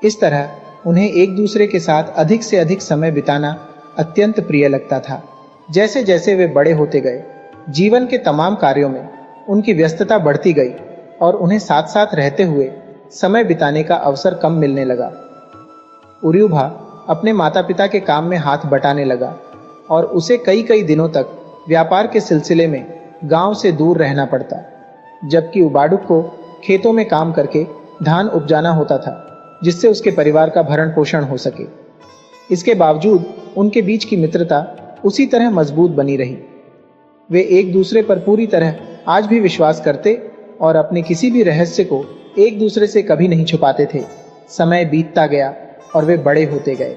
इस तरह उन्हें एक दूसरे के साथ अधिक से अधिक समय बिताना अत्यंत प्रिय लगता था। जैसे जैसे वे बड़े होते गए, जीवन के तमाम कार्यों में उनकी व्यस्तता बढ़ती गई और उन्हें साथ साथ रहते हुए समय बिताने का अवसर कम मिलने लगा। उर्यूभा अपने माता पिता के काम में हाथ बटाने लगा और उसे कई कई दिनों तक व्यापार के सिलसिले में गांव से दूर रहना पड़ता, जबकि उबाडुक को खेतों में काम करके धान उपजाना होता था जिससे उसके परिवार का भरण पोषण हो सके। इसके बावजूद उनके बीच की मित्रता उसी तरह मजबूत बनी रही। वे एक दूसरे पर पूरी तरह आज भी विश्वास करते और अपने किसी भी रहस्य को एक दूसरे से कभी नहीं छुपाते थे। समय बीतता गया और वे बड़े होते गए।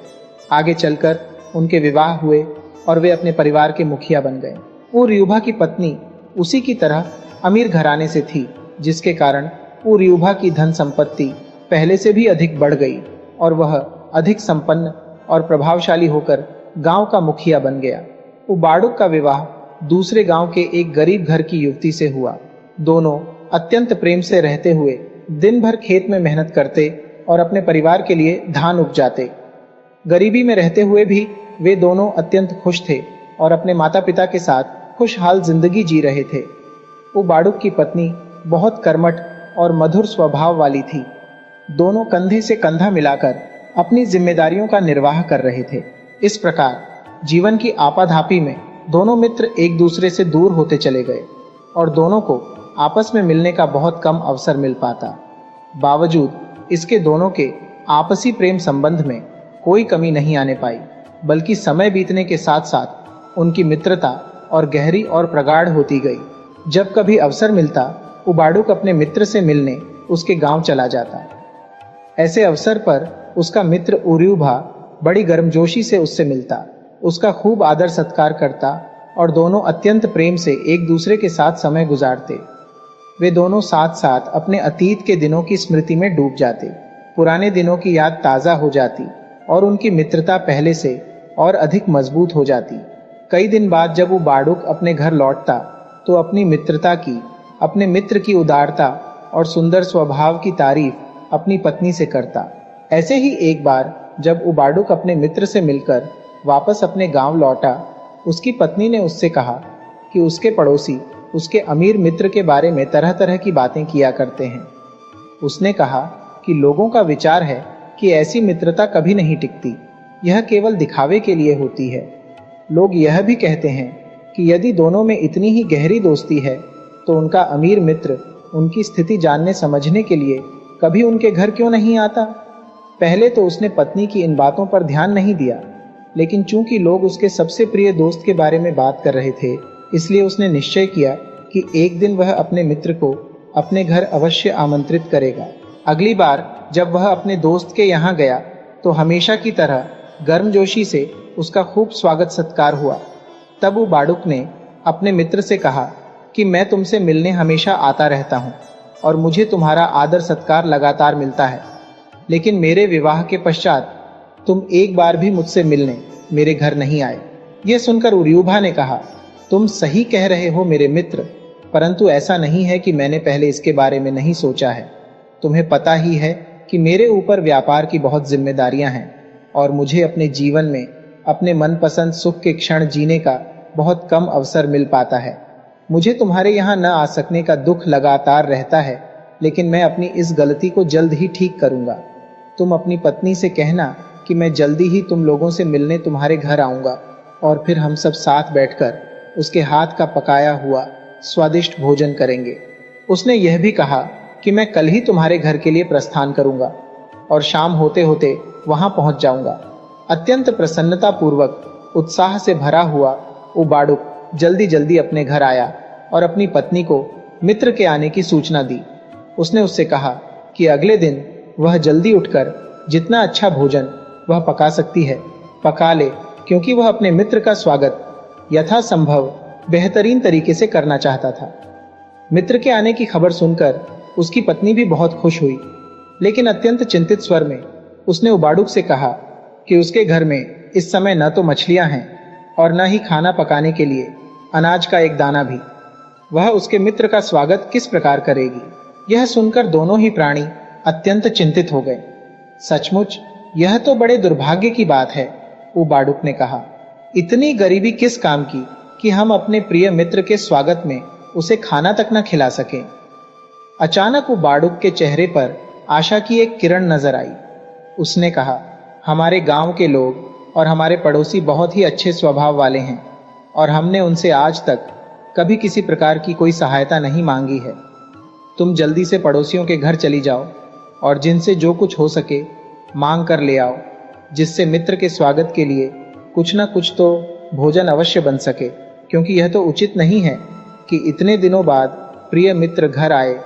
आगे चलकर उनके विवाह हुए और वे अपने परिवार के मुखिया बन गए। उर्यूभा की पत्नी उसी की तरह अमीर घराने से थी, जिसके कारण उर्यूभा की धन संपत्ति पहले से भी अधिक बढ़ गई और वह अधिक संपन्न और प्रभावशाली होकर गांव का मुखिया बन गया। उबाडुक का विवाह दूसरे गांव के एक गरीब घर की युवती से हुआ। दोनों अत्यंत प्रेम से रहते हुए दिन भर खेत में मेहनत करते और अपने परिवार के लिए धान उपजाते। गरीबी में रहते हुए भी वे दोनों अत्यंत खुश थे और अपने माता पिता के साथ खुशहाल जिंदगी जी रहे थे। उबाडुक की पत्नी बहुत कर्मठ और मधुर स्वभाव वाली थी। दोनों कंधे से कंधा मिलाकर अपनी जिम्मेदारियों का निर्वाह कर रहे थे। इस प्रकार जीवन की आपाधापी में दोनों मित्र एक दूसरे से दूर होते चले गए और दोनों को आपस में मिलने का बहुत कम अवसर मिल पाता। बावजूद इसके दोनों के आपसी प्रेम संबंध में कोई कमी नहीं आने पाई, बल्कि समय बीतने के साथ साथ उनकी मित्रता और गहरी और प्रगाढ़ होती गई। जब कभी अवसर मिलता, उबाडुक अपने मित्र से मिलने उसके गांव चला जाता। ऐसे अवसर पर उसका मित्र उर्यूभा बड़ी गर्मजोशी से उससे मिलता, उसका खूब आदर सत्कार करता और दोनों अत्यंत प्रेम से एक दूसरे के साथ समय गुजारते। वे दोनों साथ साथ अपने अतीत के दिनों की स्मृति में डूब जाते। पुराने दिनों की याद ताज़ा हो जाती और उनकी मित्रता पहले से और अधिक मजबूत हो जाती। कई दिन बाद जब उबाडुक अपने घर लौटता तो अपनी मित्रता की, अपने मित्र की उदारता और सुंदर स्वभाव की तारीफ अपनी पत्नी से करता। ऐसे ही एक बार जब उबाडुक अपने मित्र से मिलकर वापस अपने गांव लौटा, उसकी पत्नी ने उससे कहा कि उसके पड़ोसी उसके अमीर मित्र के बारे में तरह तरह की बातें किया करते हैं। उसने कहा कि लोगों का विचार है कि ऐसी मित्रता कभी नहीं टिकती, यह केवल दिखावे के लिए होती है। लोग यह भी कहते हैं कि यदि दोनों में इतनी ही गहरी दोस्ती है तो उनका अमीर मित्र उनकी स्थिति जानने समझने के लिए कभी उनके घर क्यों नहीं आता। पहले तो उसने पत्नी की इन बातों पर ध्यान नहीं दिया, लेकिन चूंकि लोग उसके सबसे प्रिय दोस्त के बारे में बात कर रहे थे, इसलिए उसने निश्चय किया कि एक दिन वह अपने मित्र को अपने घर अवश्य आमंत्रित करेगा। अगली बार जब वह अपने दोस्त के यहाँ गया तो हमेशा की तरह गर्मजोशी से उसका खूब स्वागत सत्कार हुआ। तब उबाडुक ने अपने मित्र से कहा कि मैं तुमसे मिलने हमेशा आता रहता हूँ और मुझे तुम्हारा आदर सत्कार लगातार मिलता है, लेकिन मेरे विवाह के पश्चात तुम एक बार भी मुझसे मिलने मेरे घर नहीं आए। यह सुनकर उर्यूभा ने कहा, तुम सही कह रहे हो मेरे मित्र, परंतु ऐसा नहीं है कि मैंने पहले इसके बारे में नहीं सोचा है। तुम्हें पता ही है कि मेरे ऊपर व्यापार की बहुत जिम्मेदारियां हैं और मुझे अपने जीवन में अपने मनपसंद सुख के क्षण जीने का बहुत कम अवसर मिल पाता है। मुझे तुम्हारे यहाँ न आ सकने का दुख लगातार रहता है, लेकिन मैं अपनी इस गलती को जल्द ही ठीक करूंगा। तुम अपनी पत्नी से कहना कि मैं जल्दी ही तुम लोगों से मिलने तुम्हारे घर आऊंगा और फिर हम सब साथ बैठकर उसके हाथ का पकाया हुआ स्वादिष्ट भोजन करेंगे। उसने यह भी कहा कि मैं कल ही तुम्हारे घर के लिए प्रस्थान करूंगा और शाम होते होते वहां पहुंच जाऊंगा। अत्यंत प्रसन्नता पूर्वक उत्साह से भरा हुआ उबाडुक जल्दी जल्दी अपने घर आया और अपनी पत्नी को मित्र के आने की सूचना दी। उसने उससे कहा कि अगले दिन वह जल्दी उठकर जितना अच्छा भोजन वह पका सकती है पका ले, क्योंकि वह अपने मित्र का स्वागत यथासंभव बेहतरीन तरीके से करना चाहता था। मित्र के आने की खबर सुनकर उसकी पत्नी भी बहुत खुश हुई, लेकिन अत्यंत चिंतित स्वर में उसने उबाडुक से कहा कि उसके घर में इस समय न तो मछलियां हैं और न ही खाना पकाने के लिए अनाज का एक दाना भी। वह उसके मित्र का स्वागत किस प्रकार करेगी। यह सुनकर दोनों ही प्राणी अत्यंत चिंतित हो गए। सचमुच यह तो बड़े दुर्भाग्य की बात है, उबाडुक ने कहा। इतनी गरीबी किस काम की कि हम अपने प्रिय मित्र के स्वागत में उसे खाना तक न खिला सकें। अचानक उबाडुक के चेहरे पर आशा की एक किरण नजर आई। उसने कहा, हमारे गांव के लोग और हमारे पड़ोसी बहुत ही अच्छे स्वभाव वाले हैं और हमने उनसे आज तक कभी किसी प्रकार की कोई सहायता नहीं मांगी है। तुम जल्दी से पड़ोसियों के घर चली जाओ और जिनसे जो कुछ हो सके मांग कर ले आओ, जिससे मित्र के स्वागत के लिए कुछ न कुछ तो भोजन अवश्य बन सके, क्योंकि यह तो उचित नहीं है कि इतने दिनों बाद प्रिय मित्र घर आए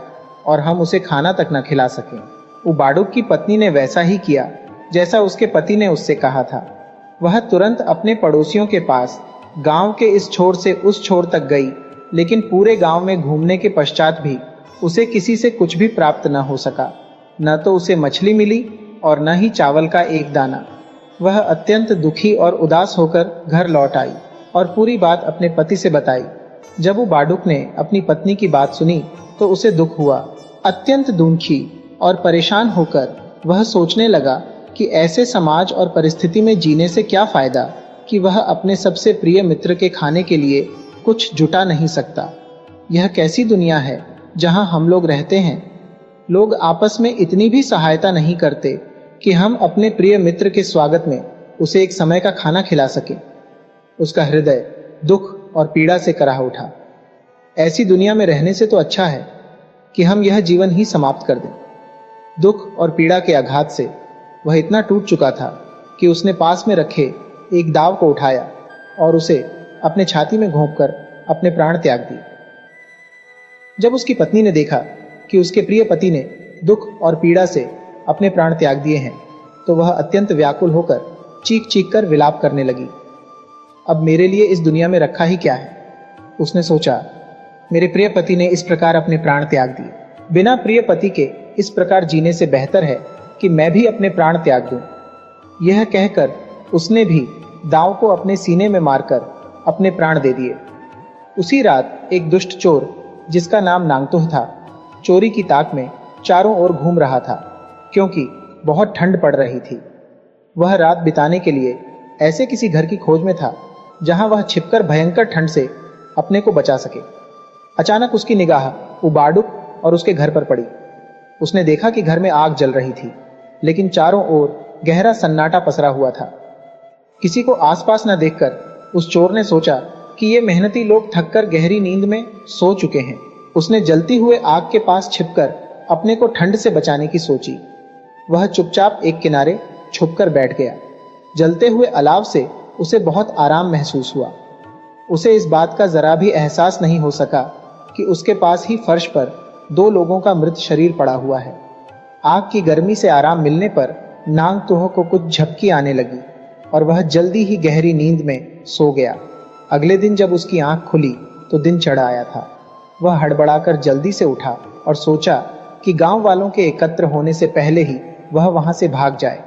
और हम उसे खाना तक न खिला सकें। उबाडुक की पत्नी ने वैसा ही किया जैसा उसके पति ने उससे कहा था। वह तुरंत अपने पड़ोसियों के पास गांव के इस छोर से उस छोर तक गई, लेकिन पूरे गांव में घूमने के पश्चात भी उसे किसी से कुछ भी प्राप्त न हो सका। न तो उसे मछली मिली और न ही चावल का एक दाना। वह अत्यंत दुखी और उदास होकर घर लौट आई और पूरी बात अपने पति से बताई। जब उबाडुक ने अपनी पत्नी की बात सुनी तो उसे दुख हुआ। अत्यंत दुखी और परेशान होकर वह सोचने लगा कि ऐसे समाज और परिस्थिति में जीने से क्या फायदा कि वह अपने सबसे प्रिय मित्र के खाने के लिए कुछ जुटा नहीं सकता। यह कैसी दुनिया है जहां हम लोग रहते हैं। लोग आपस में इतनी भी सहायता नहीं करते कि हम अपने प्रिय मित्र के स्वागत में उसे एक समय का खाना खिला सके। उसका हृदय दुख और पीड़ा से कराह उठा। ऐसी दुनिया में रहने से तो अच्छा है कि हम यह जीवन ही समाप्त कर दें। दुख और पीड़ा के आघात से वह इतना टूट चुका था कि उसने पास में रखे एक दाव को उठाया और उसे अपने छाती में घोंपकर अपने प्राण त्याग दिए। जब उसकी पत्नी ने देखा कि उसके प्रिय पति ने दुख और पीड़ा से अपने प्राण त्याग दिए हैं, तो वह अत्यंत व्याकुल होकर चीख चीख कर विलाप करने लगी। अब मेरे लिए इस दुनिया में रखा ही क्या है? उसने सोचा, मेरे प्रिय पति ने इस प्रकार अपने प्राण त्याग दिए, बिना प्रिय पति के इस प्रकार जीने से बेहतर है कि मैं भी अपने प्राण त्याग दूं। यह कहकर उसने भी दांव को अपने सीने में मारकर अपने प्राण दे दिए। उसी रात एक दुष्ट चोर जिसका नाम नांगतुह था, चोरी की ताक में चारों ओर घूम रहा था, क्योंकि बहुत ठंड पड़ रही थी। वह रात बिताने के लिए ऐसे किसी घर की खोज में था जहां वह छिपकर भयंकर ठंड से अपने को बचा सके। अचानक उसकी निगाह उबाडुक और उसके घर पर पड़ी। उसने देखा कि घर में आग जल रही थी, लेकिन चारों ओर गहरा सन्नाटा पसरा हुआ था। किसी को आसपास न देखकर उस चोर ने सोचा कि ये मेहनती लोग थककर गहरी नींद में सो चुके हैं। उसने जलती हुए आग के पास छिपकर अपने को ठंड से बचाने की सोची। वह चुपचाप एक किनारे छुपकर बैठ गया। जलते हुए अलाव से उसे बहुत आराम महसूस हुआ। उसे इस बात का जरा भी एहसास नहीं हो सका कि उसके पास ही फर्श पर दो लोगों का मृत शरीर पड़ा हुआ है। आग की गर्मी से आराम मिलने पर नांगतुह को कुछ झपकी आने लगी और वह जल्दी ही गहरी नींद में सो गया। अगले दिन जब उसकी आंख खुली तो दिन चढ़ आया था। वह हड़बड़ाकर जल्दी से उठा और सोचा कि गांव वालों के एकत्र होने से पहले ही वह वहां से भाग जाए।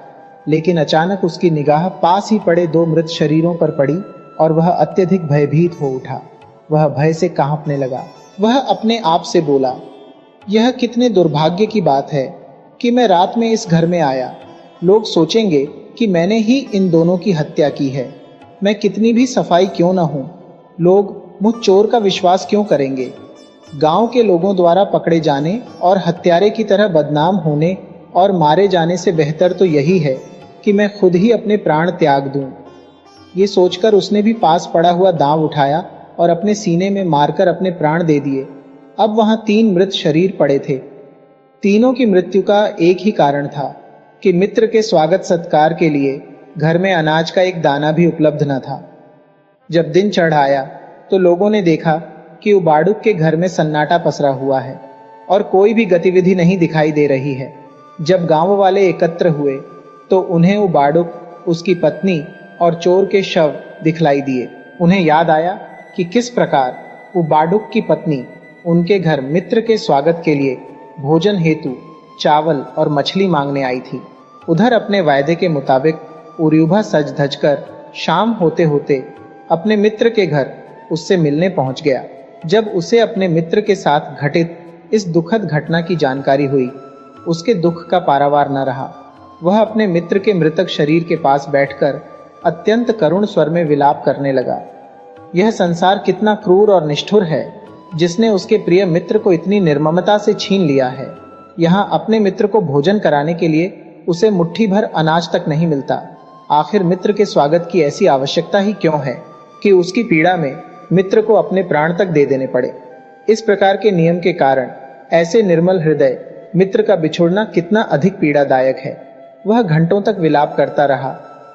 लेकिन अचानक उसकी निगाह पास ही पड़े दो मृत शरीरों पर पड़ी और वह अत्यधिक भयभीत हो उठा। वह भय से कांपने लगा। वह अपने आप से बोला, यह कितने दुर्भाग्य की बात है कि मैं रात में इस घर में आया। लोग सोचेंगे कि मैंने ही इन दोनों की हत्या की है। मैं कितनी भी सफाई क्यों न हूं, लोग मुझ चोर का विश्वास क्यों करेंगे? गांव के लोगों द्वारा पकड़े जाने और हत्यारे की तरह बदनाम होने और मारे जाने से बेहतर तो यही है कि मैं खुद ही अपने प्राण त्याग दूं। ये सोचकर उसने भी पास पड़ा हुआ दांव उठाया और अपने सीने में मारकर अपने प्राण दे दिए। अब वहां 3 मृत शरीर पड़े थे। तीनों की मृत्यु का एक ही कारण था कि मित्र के स्वागत सत्कार के लिए घर में अनाज का एक दाना भी उपलब्ध न था। जब दिन चढ़ आया तो लोगों ने देखा कि उबाडुक के घर में सन्नाटा पसरा हुआ है और कोई भी गतिविधि नहीं दिखाई दे रही है। जब गांव वाले एकत्र हुए तो उन्हें उबाडुक, उसकी पत्नी और चोर के शव दिखलाई दिए। उन्हें याद आया कि किस प्रकार उबाडुक की पत्नी उनके घर मित्र के स्वागत के लिए भोजन हेतु चावल और मछली मांगने आई थी। उधर अपने वायदे के मुताबिक उर्यूभा सज धज कर शाम होते होते अपने मित्र के घर उससे मिलने पहुंच गया। जब उसे अपने मित्र के साथ घटित इस दुखद घटना की जानकारी हुई, उसके दुख का पारावार न रहा। वह अपने मित्र के मृतक शरीर के पास बैठकर अत्यंत करुण स्वर में विलाप करने लगा। यह संसार कितना क्रूर और निष्ठुर है, जिसने उसके प्रिय मित्र को इतनी निर्ममता से छीन लिया है। यहाँ अपने मित्र को भोजन कराने के लिए उसे मुट्ठी भर अनाज तक नहीं मिलता। आखिर मित्र के स्वागत की ऐसी आवश्यकता ही क्यों है कि उसकी पीड़ा में मित्र को अपने प्राण तक दे देने पड़े। इस प्रकार के नियम के कारण ऐसे निर्मल हृदय मित्र का बिछुड़ना कितना अधिक पीड़ादायक है। वह घंटों तक विलाप करता रहा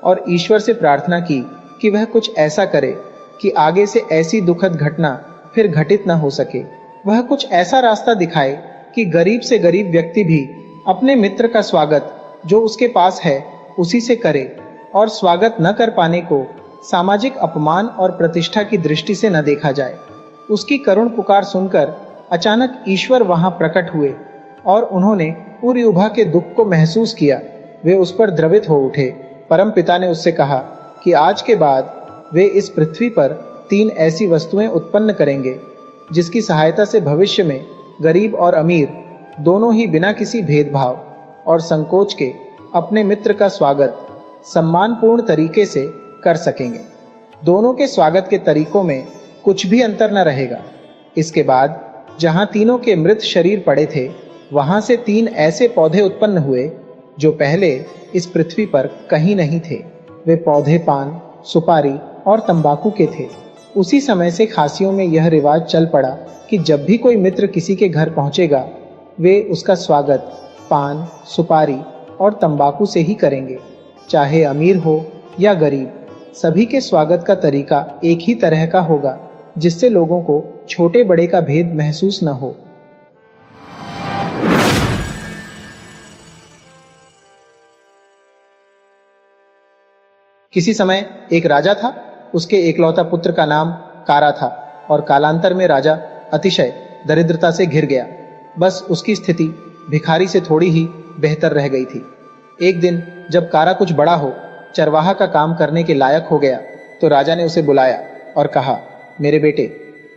और ईश्वर से प्रार्थना की कि वह कुछ ऐसा करे कि आगे से ऐसी दुखद घटना फिर घटित न हो सके। वह कुछ ऐसा रास्ता दिखाए कि गरीब से गरीब व्यक्ति भी अपने मित्र का स्वागत जो उसके पास है उसी से करे और स्वागत न कर पाने को सामाजिक अपमान और प्रतिष्ठा की दृष्टि से न देखा जाए। उसकी करुण पुकार सुनकर अचानक ईश्वर वहां प्रकट हुए और उन्होंने उर्यूभा के दुख को महसूस किया। वे उस पर द्रवित हो उठे। परम पिता ने उससे कहा कि आज के बाद वे इस पृथ्वी पर 3 ऐसी वस्तुएं उत्पन्न करेंगे जिसकी सहायता से भविष्य में गरीब और अमीर दोनों ही बिना किसी भेदभाव और संकोच के अपने मित्र का स्वागत सम्मानपूर्ण तरीके से कर सकेंगे। दोनों के स्वागत के तरीकों में कुछ भी अंतर न रहेगा। इसके बाद जहां तीनों के मृत शरीर पड़े थे, वहां से 3 ऐसे पौधे उत्पन्न हुए जो पहले इस पृथ्वी पर कहीं नहीं थे। वे पौधे पान, सुपारी और तंबाकू के थे। उसी समय से खासियों में यह रिवाज चल पड़ा कि जब भी कोई मित्र किसी के घर पहुंचेगा, वे उसका स्वागत पान, सुपारी और तंबाकू से ही करेंगे। चाहे अमीर हो या गरीब, सभी के स्वागत का तरीका एक ही तरह का होगा, जिससे लोगों को छोटे बड़े का भेद महसूस न हो। किसी समय एक राजा था। उसके एकलौता पुत्र का नाम कारा था और कालांतर में राजा अतिशय दरिद्रता से घिर गया। बस उसकी स्थिति भिखारी से थोड़ी ही बेहतर रह गई थी। एक दिन जब कारा कुछ बड़ा हो, चरवाहा का काम करने के लायक हो गया, तो राजा ने उसे बुलाया और कहा, मेरे बेटे,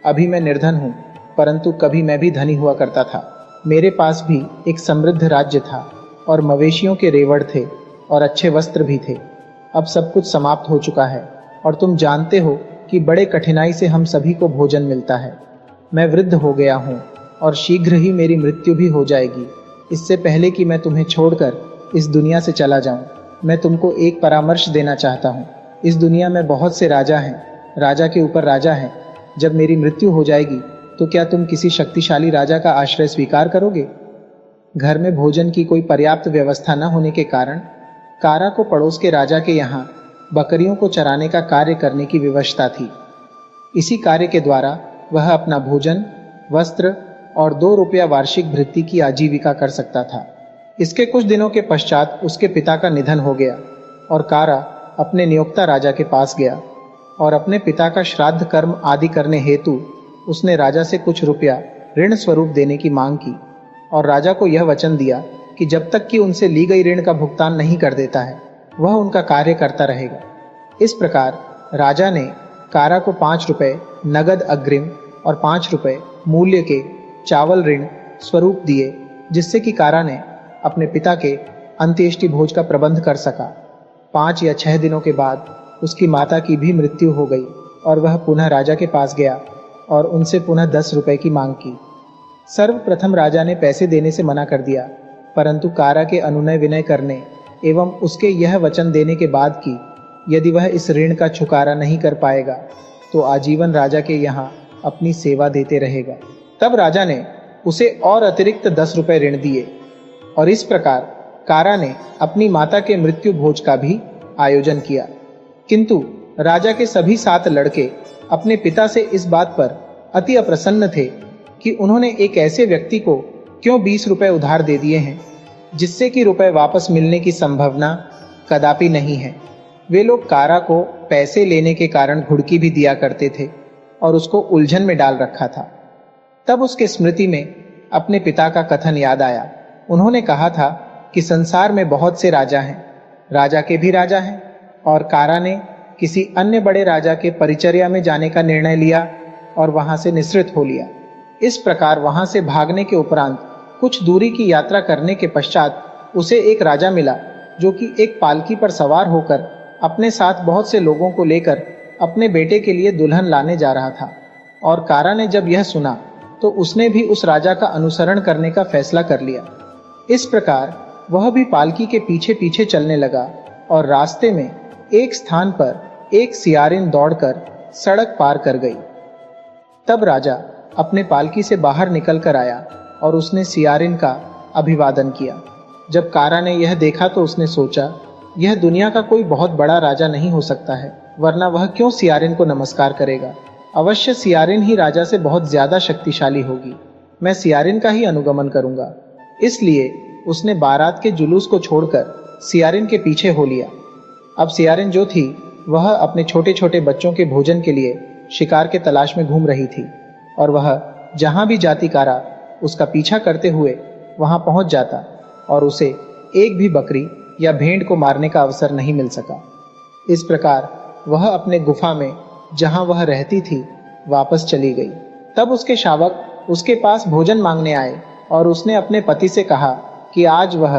अभी मैं निर्धन हूं, परंतु कभी मैं भी धनी हुआ करता था। मेरे पास भी एक समृद्ध राज्य था और मवेशियों के रेवड़ थे और अच्छे वस्त्र भी थे। अब सब कुछ समाप्त हो चुका है और तुम जानते हो कि बड़े कठिनाई से हम सभी को भोजन मिलता है। मैं वृद्ध हो गया हूँ और शीघ्र ही मेरी मृत्यु भी हो जाएगी। इससे पहले कि मैं तुम्हें छोड़कर इस दुनिया से चला जाऊं, मैं तुमको एक परामर्श देना चाहता हूँ। इस दुनिया में बहुत से राजा हैं, राजा के ऊपर राजा हैं। जब मेरी मृत्यु हो जाएगी तो क्या तुम किसी शक्तिशाली राजा का आश्रय स्वीकार करोगे? घर में भोजन की कोई पर्याप्त व्यवस्था न होने के कारण कारा को पड़ोस के राजा के यहाँ बकरियों को चराने का कार्य करने की विवशता थी। इसी कार्य के द्वारा वह अपना भोजन, वस्त्र और 2 रुपया वार्षिक भृत्ति की आजीविका कर सकता था। इसके कुछ दिनों के पश्चात उसके पिता का निधन हो गया और कारा अपने नियोक्ता राजा के पास गया और अपने पिता का श्राद्ध कर्म आदि करने हेतु उसने राजा से कुछ रुपया ऋण स्वरूप देने की मांग की और राजा को यह वचन दिया कि जब तक कि उनसे ली गई ऋण का भुगतान नहीं कर देता है, वह उनका कार्य करता रहेगा। इस प्रकार राजा ने कारा को 5 रुपए नगद अग्रिम और 5 रुपए मूल्य के चावल ऋण स्वरूप दिए, जिससे कि कारा ने अपने पिता के अंत्येष्टि भोज का प्रबंध कर सका। 5 या 6 दिनों के बाद उसकी माता की भी मृत्यु हो गई और वह पुनः राजा के पास गया और उनसे पुनः 10 रुपए की मांग की। सर्वप्रथम राजा ने पैसे देने से मना कर दिया, परंतु कारा के अनुनय विनय करने एवं उसके यह वचन देने के बाद कि यदि वह इस ऋण का छुटकारा नहीं कर पाएगा तो आजीवन राजा के यहाँ अपनी सेवा देते रहेगा। तब राजा ने उसे और अतिरिक्त 10 रुपए ऋण दिए और इस प्रकार कारा ने अपनी माता के मृत्यु भोज का भी आयोजन किया। किंतु राजा के सभी 7 लड़के अपने पिता से इस बात पर अति अप्रसन्न थे कि उन्होंने एक ऐसे व्यक्ति को क्यों 20 रुपए उधार दे दिए हैं, जिससे कि रुपए वापस मिलने की संभावना कदापि नहीं है। वे लोग कारा को पैसे लेने के कारण घुड़की भी दिया करते थे और उसको उलझन में डाल रखा था। तब उसके स्मृति में अपने पिता का कथन याद आया। उन्होंने कहा था कि संसार में बहुत से राजा हैं, राजा के भी राजा हैं, और कारा ने किसी अन्य बड़े राजा के परिचर्या में जाने का निर्णय लिया और वहां से निसृत हो लिया। इस प्रकार वहां से भागने के उपरांत कुछ दूरी की यात्रा करने के पश्चात उसे एक राजा मिला, जो कि एक पालकी पर सवार होकर अपने साथ बहुत से लोगों को लेकर अपने बेटे के लिए दुल्हन लाने जा रहा था। और कारा ने जब यह सुना तो उसने भी उस राजा का अनुसरण करने का फैसला कर लिया। इस प्रकार वह भी पालकी के पीछे पीछे चलने लगा और रास्ते में एक स्थान पर एक सियारिन दौड़कर सड़क पार कर गई। तब राजा अपने पालकी से बाहर निकल कर आया और उसने सियारिन का अभिवादन किया। जब कारा ने यह देखा तो उसने सोचा, यह दुनिया का कोई बहुत बड़ा राजा नहीं हो सकता है, वरना वह क्यों सियारिन को नमस्कार करेगा। अवश्य सियारिन ही राजा से बहुत ज्यादा शक्तिशाली होगी। मैं सियारिन का ही अनुगमन करूंगा। इसलिए उसने बारात के जुलूस को छोड़कर सियारिन के पीछे हो लिया। अब सियारिन जो थी वह अपने छोटे छोटे बच्चों के भोजन के लिए शिकार के तलाश में घूम रही थी और वह जहां भी जाती कारा उसका पीछा करते हुए वहां पहुंच जाता और उसे एक भी बकरी या भेड़ को मारने का अवसर नहीं मिल सका। इस प्रकार वह अपने गुफा में जहां वह रहती थी वापस चली गई। तब उसके शावक उसके पास भोजन मांगने आए और उसने अपने पति से कहा कि आज वह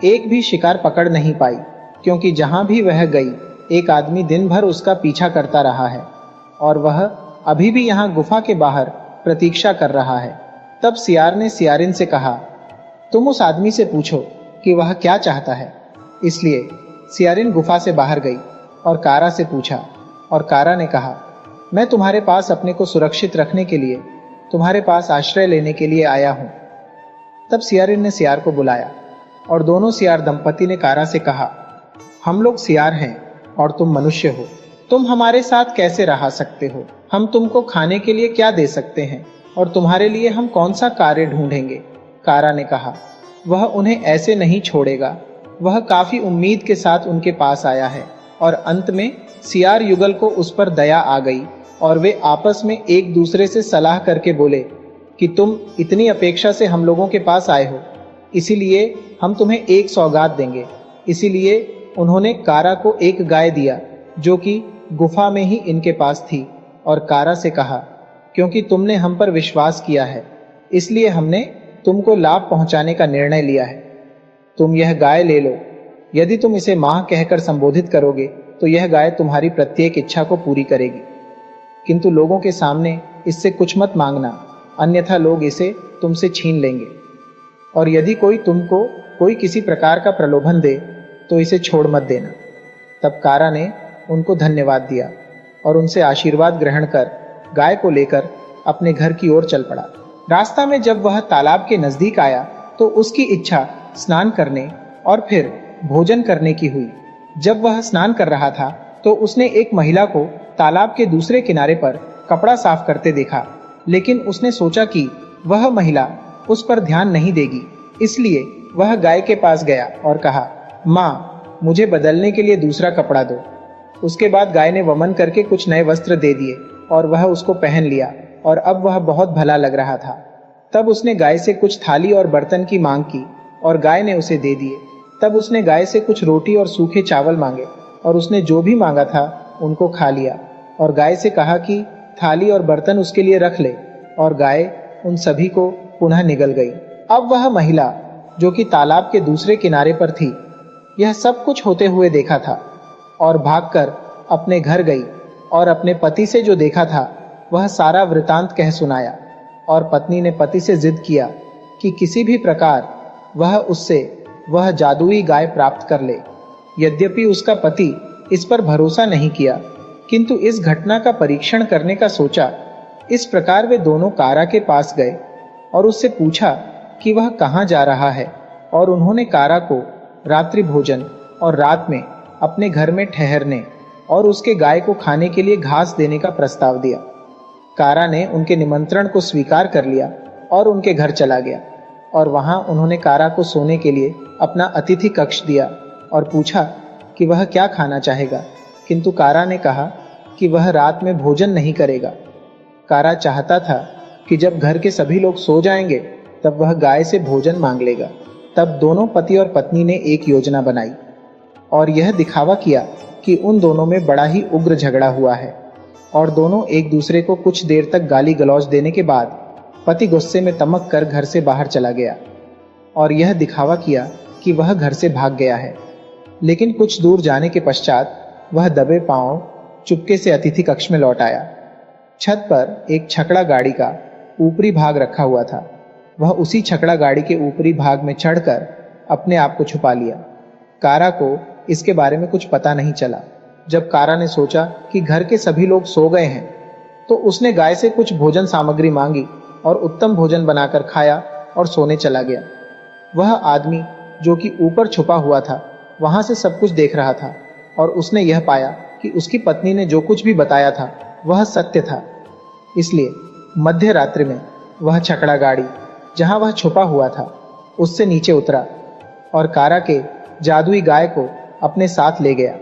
एक भी शिकार पकड़ नहीं पाई, क्योंकि जहां भी वह गई एक आदमी दिन भर उसका पीछा करता रहा है और वह अभी भी यहाँ गुफा के बाहर प्रतीक्षा कर रहा है। तब सियार ने सियारिन से कहा, तुम उस आदमी से पूछो कि वह क्या चाहता है। इसलिए सियारिन गुफा से बाहर गई और कारा से पूछा और कारा ने कहा, मैं तुम्हारे पास अपने को सुरक्षित रखने के लिए, तुम्हारे पास आश्रय लेने के लिए आया हूं। तब सियारिन ने सियार को बुलाया और दोनों सियार दंपति ने कारा से कहा, हम लोग सियार हैं और तुम मनुष्य हो, तुम हमारे साथ कैसे रह सकते हो? हम तुमको खाने के लिए क्या दे सकते हैं और तुम्हारे लिए हम कौन सा कार्य ढूंढेंगे? कारा ने कहा, वह उन्हें ऐसे नहीं छोड़ेगा। वह काफी उम्मीद के साथ उनके पास आया है। और अंत में सियार युगल को उस पर दया आ गई और वे आपस में एक दूसरे से सलाह करके बोले कि तुम इतनी अपेक्षा से हम लोगों के पास आए हो, इसीलिए हम तुम्हें एक सौगात देंगे। इसीलिए उन्होंने कारा को एक गाय दिया जो कि गुफा में ही इनके पास थी, और कारा से कहा, क्योंकि तुमने हम पर विश्वास किया है, इसलिए हमने तुमको लाभ पहुंचाने का निर्णय लिया है। तुम यह गाय ले लो। यदि तुम इसे मां कहकर संबोधित करोगे तो यह गाय तुम्हारी प्रत्येक इच्छा को पूरी करेगी, किंतु लोगों के सामने इससे कुछ मत मांगना, अन्यथा लोग इसे तुमसे छीन लेंगे। और यदि कोई किसी प्रकार का प्रलोभन दे तो इसे छोड़ मत देना। तब कारा ने उनको धन्यवाद दिया और उनसे आशीर्वाद ग्रहण कर गाय को लेकर अपने घर की ओर चल पड़ा। रास्ता में जब वह तालाब के नजदीक आया तो उसकी इच्छा स्नान करने और फिर भोजन करने की हुई। जब वह स्नान कर रहा था तो उसने एक महिला को तालाब के दूसरे किनारे पर कपड़ा साफ करते देखा, लेकिन उसने सोचा कि वह महिला उस पर ध्यान नहीं देगी, इसलिए वह गाय के पास गया और कहा, माँ, मुझे बदलने के लिए दूसरा कपड़ा दो। उसके बाद गाय ने वमन करके कुछ नए वस्त्र दे दिए और वह उसको पहन लिया और अब वह बहुत भला लग रहा था। तब उसने गाय से कुछ थाली और बर्तन की मांग की और गाय ने उसे दे दिए। तब उसने गाय से कुछ रोटी और सूखे चावल मांगे और उसने जो भी मांगा था उनको खा लिया और गाय से कहा कि थाली और बर्तन उसके लिए रख ले, और गाय उन सभी को पुनः निगल गई। अब वह महिला जो कि तालाब के दूसरे किनारे पर थी, यह सब कुछ होते हुए देखा था और भागकर अपने घर गई और अपने पति से जो देखा था वह सारा वृतांत कह सुनाया। और पत्नी ने पति से जिद किया कि किसी भी प्रकार वह उससे वह जादुई गाय प्राप्त कर ले। यद्यपि उसका पति इस पर भरोसा नहीं किया, किंतु इस घटना का परीक्षण करने का सोचा। इस प्रकार वे दोनों कारा के पास गए और उससे पूछा कि वह कहाँ जा रहा है, और उन्होंने कारा को रात्रि भोजन और रात में अपने घर में ठहरने और उसके गाय को खाने के लिए घास देने का प्रस्ताव दिया। कारा ने उनके निमंत्रण को स्वीकार कर लिया और उनके घर चला गया, और वहां उन्होंने कारा को सोने के लिए अपना अतिथि कक्ष दिया और पूछा कि वह क्या खाना चाहेगा, किंतु कारा ने कहा कि वह रात में भोजन नहीं करेगा। कारा चाहता था कि जब घर के सभी लोग सो जाएंगे तब वह गाय से भोजन मांग लेगा। तब दोनों पति और पत्नी ने एक योजना बनाई और यह दिखावा किया कि उन दोनों में बड़ा ही उग्र झगड़ा हुआ है, और दोनों एक दूसरे को कुछ देर तक गाली गलौज देने के बाद पति गुस्से में तमक कर घर से बाहर चला गया और यह दिखावा किया कि वह घर से भाग गया है। लेकिन कुछ दूर जाने के पश्चात वह दबे पांव चुपके से अतिथि कक्ष में लौट आया। छत पर एक छकड़ा गाड़ी का ऊपरी भाग रखा हुआ था। वह उसी छकड़ा गाड़ी के ऊपरी भाग में चढ़कर अपने आप को छुपा लिया। कारा को इसके बारे में कुछ पता नहीं चला। जब कारा ने सोचा कि घर के सभी लोग सो गए हैं तो उसने गाय से कुछ भोजन सामग्री मांगी और उत्तम भोजन बनाकर खाया और सोने चला गया। वह आदमी जो कि ऊपर छुपा हुआ था वहां से सब कुछ देख रहा था, और उसने यह पाया कि उसकी पत्नी ने जो कुछ भी बताया था वह सत्य था। इसलिए मध्य रात्रि में वह छकड़ा गाड़ी जहां वह छुपा हुआ था उससे नीचे उतरा और कारा के जादुई गाय को अपने साथ ले गया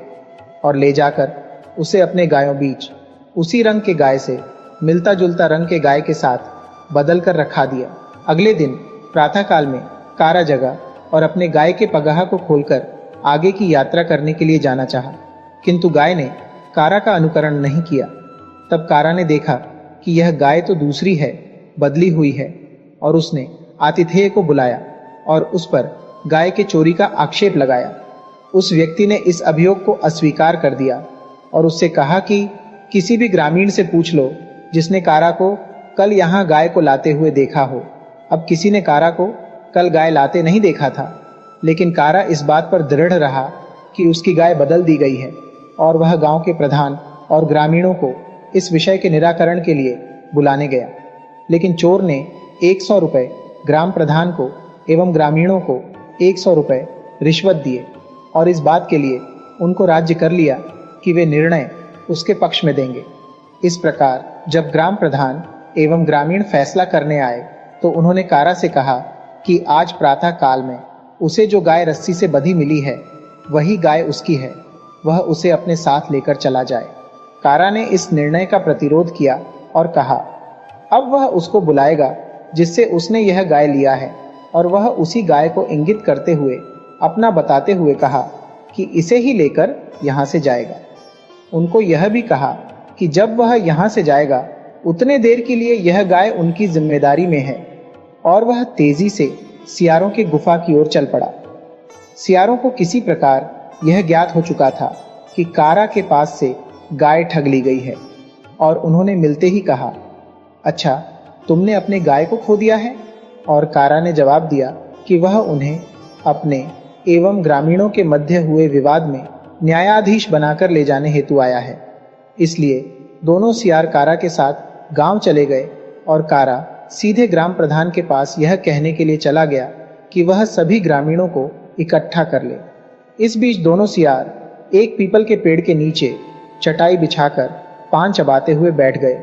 और ले जाकर उसे अपने गायों बीच उसी रंग के गाय से मिलता जुलता रंग के गाय के साथ बदल कर रखा दिया। अगले दिन प्रातःकाल में कारा जगा और अपने गाय के पगाहा को खोलकर आगे की यात्रा करने के लिए जाना चाहा, किंतु गाय ने कारा का अनुकरण नहीं किया। तब कारा ने देखा कि यह गाय तो दूसरी है, बदली हुई है, और उसने आतिथेय को बुलाया और उस पर गाय के चोरी का आक्षेप लगाया। उस व्यक्ति ने इस अभियोग को अस्वीकार कर दिया और उससे कहा कि किसी भी ग्रामीण से पूछ लो जिसने कारा को कल यहाँ गाय को लाते हुए देखा हो। अब किसी ने कारा को कल गाय लाते नहीं देखा था, लेकिन कारा इस बात पर दृढ़ रहा कि उसकी गाय बदल दी गई है, और वह गांव के प्रधान और ग्रामीणों को इस विषय के निराकरण के लिए बुलाने गया, लेकिन चोर ने 100 रुपये ग्राम प्रधान को एवं ग्रामीणों को 100 रुपये रिश्वत दिए और इस बात के लिए उनको राज्य कर लिया कि वे निर्णय उसके पक्ष में देंगे। इस प्रकार जब ग्राम प्रधान एवं ग्रामीण फैसला करने आए तो उन्होंने कारा से कहा कि आज प्रातः काल में उसे जो गाय रस्सी से बंधी मिली है वही गाय उसकी है, वह उसे अपने साथ लेकर चला जाए। कारा ने इस निर्णय का प्रतिरोध किया और कहा अब वह उसको बुलाएगा जिससे उसने यह गाय लिया है, और वह उसी गाय को इंगित करते हुए अपना बताते हुए कहा कि इसे ही लेकर यहाँ से जाएगा। उनको यह भी कहा कि जब वह यहाँ से जाएगा उतने देर के लिए यह गाय उनकी जिम्मेदारी में है, और वह तेजी से सियारों की गुफा की ओर चल पड़ा। सियारों को किसी प्रकार यह ज्ञात हो चुका था कि कारा के पास से गाय ठग ली गई है, और उन्होंने मिलते ही कहा अच्छा, तुमने अपने गाय को खो दिया है? और कारा ने जवाब दिया कि वह उन्हें अपने एवं ग्रामीणों के मध्य हुए विवाद में न्यायाधीश बनाकर ले जाने हेतु आया है। इसलिए दोनों सियार कारा के साथ गांव चले गए और कारा सीधे ग्राम प्रधान के पास यह कहने के लिए चला गया कि वह सभी ग्रामीणों को इकट्ठा कर ले। इस बीच दोनों सियार एक पीपल के पेड़ के नीचे चटाई बिछाकर पान चबाते हुए बैठ गए,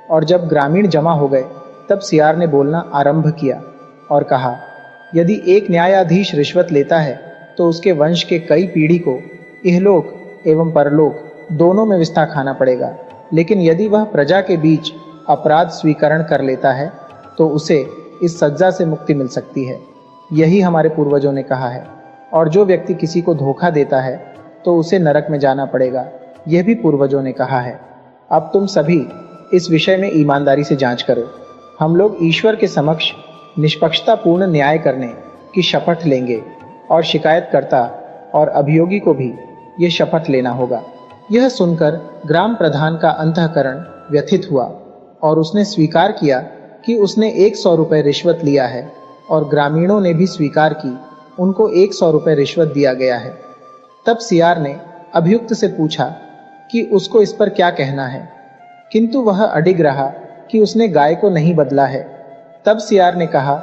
और जब ग्रामीण जमा हो गए तब सियार ने बोलना आरंभ किया और कहा यदि एक न्यायाधीश रिश्वत लेता है तो उसके वंश के कई पीढ़ी को इहलोक एवं परलोक दोनों में विस्तार खाना पड़ेगा, लेकिन यदि वह प्रजा के बीच अपराध स्वीकरण कर लेता है तो उसे इस सज्जा से मुक्ति मिल सकती है। यही हमारे पूर्वजों ने कहा है, और जो व्यक्ति किसी को धोखा देता है तो उसे नरक में जाना पड़ेगा, यह भी पूर्वजों ने कहा है। अब तुम सभी इस विषय में ईमानदारी से जांच करो। हम लोग ईश्वर के समक्ष निष्पक्षतापूर्ण न्याय करने की शपथ लेंगे, और शिकायतकर्ता और अभियोगी को भी ये शपथ लेना होगा। यह सुनकर ग्राम प्रधान का अंतःकरण व्यथित हुआ और उसने स्वीकार किया कि उसने 100 रुपये रिश्वत लिया है, और ग्रामीणों ने भी स्वीकार की उनको 100 रुपये रिश्वत दिया गया है। तब सियार ने अभियुक्त से पूछा कि उसको इस पर क्या कहना है, किंतु वह अडिग रहा कि उसने गाय को नहीं बदला है। तब सियार ने कहा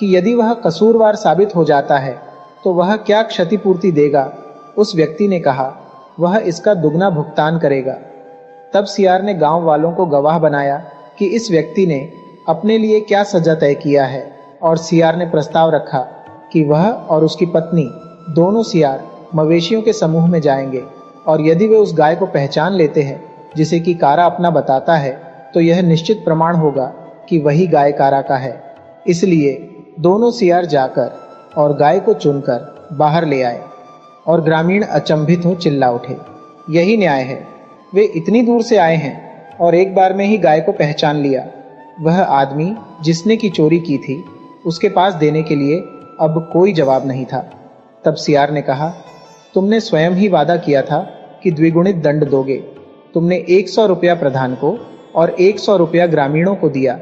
कि यदि वह कसूरवार साबित हो जाता है तो वह क्या क्षतिपूर्ति देगा। उस व्यक्ति ने कहा वह इसका दुगना भुगतान करेगा। तब सियार ने गांव वालों को गवाह बनाया कि इस व्यक्ति ने अपने लिए क्या सजा तय किया है, और सियार ने प्रस्ताव रखा कि वह और उसकी पत्नी दोनों सियार मवेशियों के समूह में जाएंगे, और यदि वे उस गाय को पहचान लेते हैं जिसे कि कारा अपना बताता है तो यह निश्चित प्रमाण होगा कि वही गाय कारा का है। इसलिए दोनों सियार जाकर और गाय को चुनकर बाहर ले आए, और ग्रामीण अचंभित हो चिल्ला उठे, यही न्याय है, वे इतनी दूर से आए हैं और एक बार में ही गाय को पहचान लिया। वह आदमी जिसने की चोरी की थी उसके पास देने के लिए अब कोई जवाब नहीं था। तब सियार ने कहा तुमने स्वयं ही वादा किया था कि द्विगुणित दंड दोगे। तुमने 100 रुपया प्रधान को और 100 रुपया ग्रामीणों को दिया,